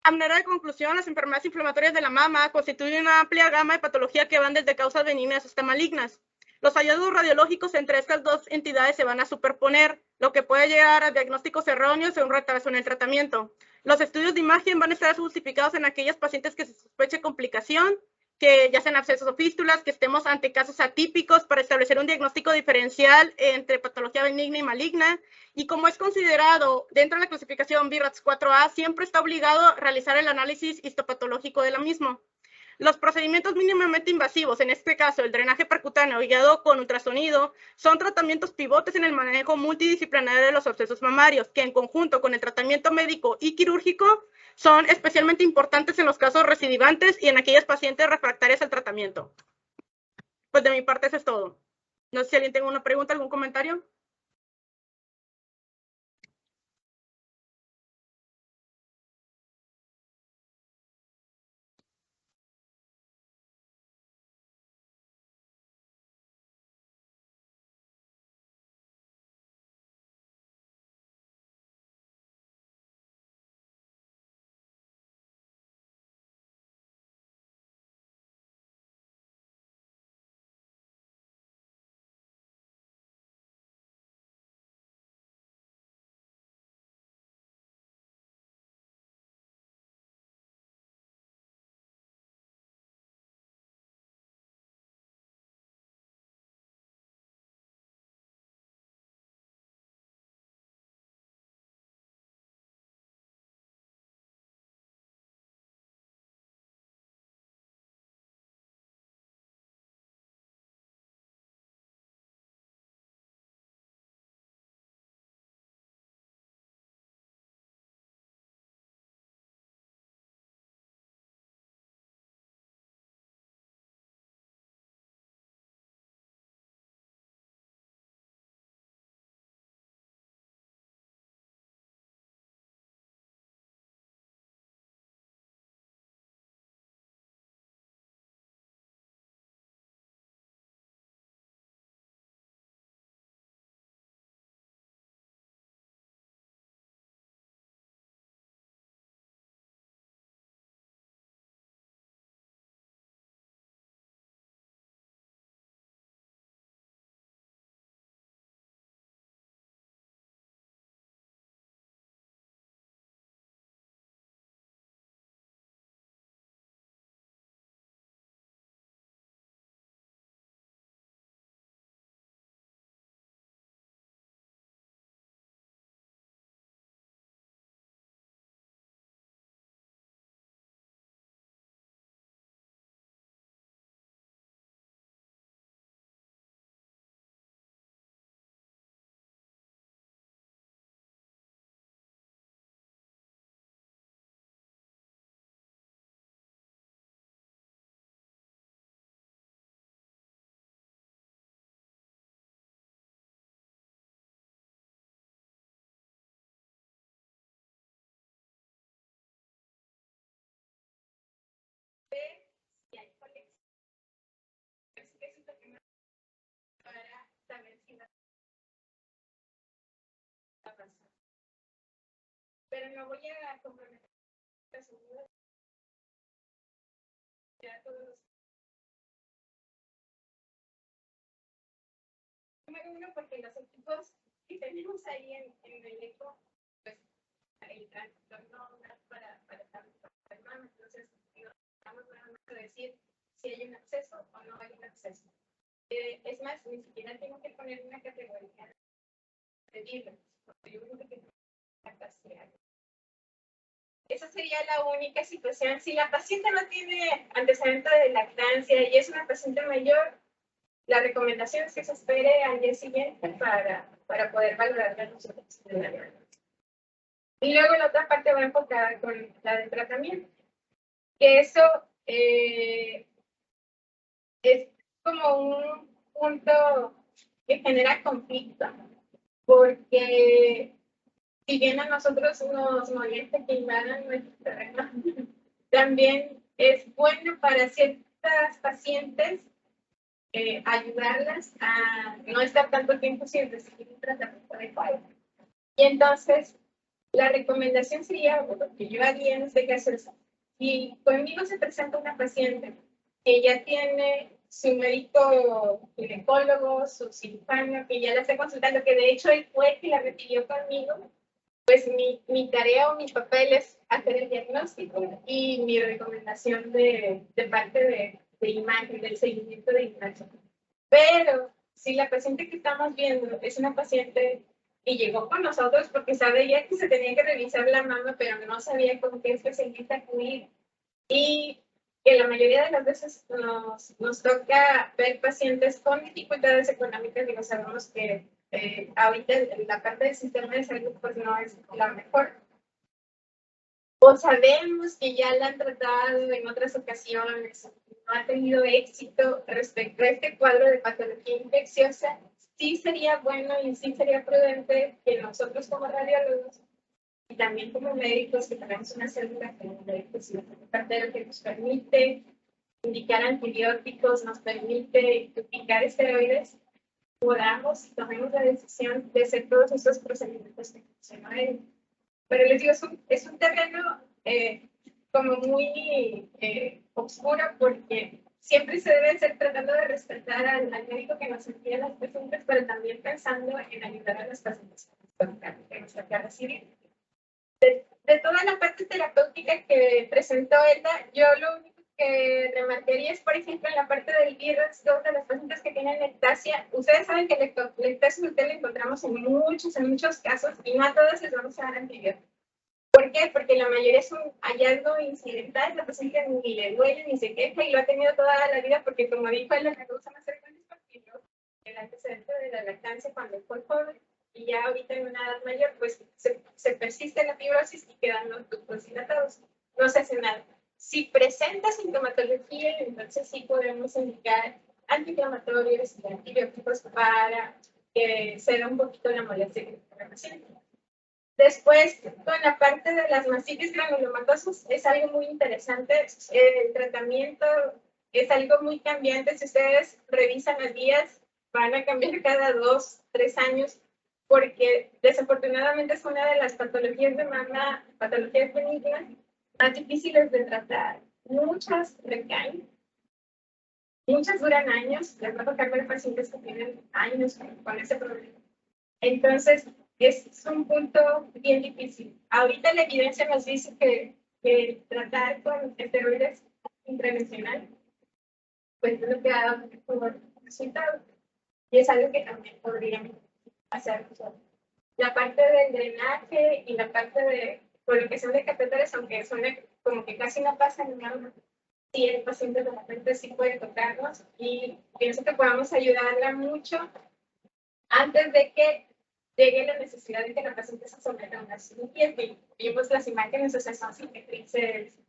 A manera de conclusión, las enfermedades inflamatorias de la mama constituyen una amplia gama de patología que van desde causas benignas hasta malignas. Los hallazgos radiológicos entre estas dos entidades se van a superponer, lo que puede llegar a diagnósticos erróneos y un retraso en el tratamiento. Los estudios de imagen van a estar justificados en aquellas pacientes que se sospeche complicación, que ya sean abscesos o fístulas, que estemos ante casos atípicos para establecer un diagnóstico diferencial entre patología benigna y maligna. Y como es considerado dentro de la clasificación BIRATS 4A, siempre está obligado a realizar el análisis histopatológico de la misma. Los procedimientos mínimamente invasivos, en este caso el drenaje percutáneo guiado con ultrasonido, son tratamientos pivotes en el manejo multidisciplinario de los abscesos mamarios, que en conjunto con el tratamiento médico y quirúrgico son especialmente importantes en los casos recidivantes y en aquellas pacientes refractarias al tratamiento. Pues de mi parte eso es todo. No sé si alguien tiene una pregunta, algún comentario. no voy a comprometer a todos los. Número uno, porque los equipos que tenemos ahí en el eco, pues el traductor no da para mano, entonces no estamos nada más a decir si hay un acceso o no hay un acceso. Es más, ni siquiera tengo que poner una categoría de libros, porque yo creo que tengo capacidad. Esa sería la única situación. Si la paciente no tiene antecedente de lactancia y es una paciente mayor, la recomendación es que se espere al día siguiente para poder valorarla nosotros. Y luego la otra parte va enfocada con la del tratamiento, que eso es como un punto que genera conflicto, porque si bien a nosotros nos molesta que invadan nuestro terreno, también es bueno para ciertas pacientes ayudarlas a no estar tanto tiempo sin recibir un tratamiento adecuado. Y entonces, la recomendación sería, o lo que yo haría en este caso es, si conmigo se presenta una paciente que ya tiene su médico ginecólogo, su cirujano, que ya la está consultando, que de hecho él fue el que la refirió conmigo, pues mi tarea o mi papel es hacer el diagnóstico y mi recomendación de parte de imagen, del seguimiento de imagen. Pero si la paciente que estamos viendo es una paciente que llegó con nosotros porque sabía que se tenía que revisar la mama, pero no sabía con qué especialista acudir, y que la mayoría de las veces nos toca ver pacientes con dificultades económicas y no sabemos que ahorita la parte del sistema de salud pues no es la mejor. O sabemos que ya la han tratado en otras ocasiones, no ha tenido éxito respecto a este cuadro de patología infecciosa, sí sería bueno y sí sería prudente que nosotros como radiólogos y también como médicos, que tenemos una célula como médicos y una cartera que nos permite indicar antibióticos, nos permite aplicar esteroides, podamos y tomemos la decisión de hacer todos esos procedimientos que mencionó él. Pero les digo, es un terreno como muy oscuro, porque siempre se debe ser tratando de respetar al médico que nos envía las pacientes, pero también pensando en ayudar a las pacientes que nos toca recibir. De toda la parte terapéutica que presentó Elda, yo lo único que remarcaría es, por ejemplo, en la parte del virus, de las pacientes que tienen ectasia. Ustedes saben que la ectasia la encontramos en muchos casos y no a todas les vamos a dar antibióticos. ¿Por qué? Porque la mayoría es un hallazgo incidental, la paciente ni le duele ni se queja y lo ha tenido toda la vida, porque como dijo él, lo que causa más frecuente es porque el antecedente de la lactancia cuando fue joven y ya ahorita en una edad mayor, pues se persiste la fibrosis y quedan los ductos dilatados. No se hace nada. Si presenta sintomatología, entonces sí podemos indicar antiinflamatorios y antibióticos para que se dé un poquito la molestia que tiene la paciente. Después, con la parte de las mastitis granulomatosas, es algo muy interesante. El tratamiento es algo muy cambiante. Si ustedes revisan las guías, van a cambiar cada 2, 3 años, porque desafortunadamente es una de las patologías de mama, patologías benignas, más difíciles de tratar. Muchas recaen, muchas duran años. Les va a tocar ver pacientes que tienen años con ese problema. Entonces, es un punto bien difícil. Ahorita la evidencia nos dice que tratar con esteroides intervencional, pues es lo que ha dado mejor resultado. Y es algo que también podríamos hacer nosotros. La parte del drenaje y la parte de colocación de catéteres, aunque suena como que casi no pasa en nada, sí, el paciente de repente sí puede tocarnos, y pienso que podamos ayudarla mucho antes de que llegue la necesidad de que la paciente se someta a una cirugía. Que vimos las imágenes, o sea, son cicatrices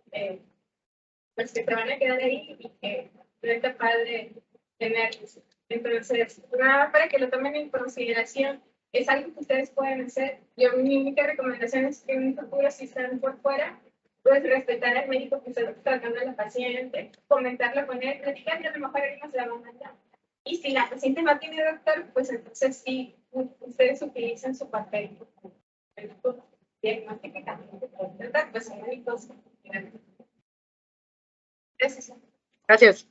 pues que te van a quedar ahí y que no es capaz de tenerlos. Entonces, nada, para que lo tomen en consideración, es algo que ustedes pueden hacer. Mi única recomendación es que en un futuro, si están por fuera, pues respetar al médico que está tratando a la paciente, comentarlo con él, platicar, y a lo mejor alguien se la va a mandar. Y si la paciente no tiene doctor, pues entonces sí, ustedes utilizan su papel. diagnóstico y también se puede tratar, pues son médicos. Gracias. Gracias.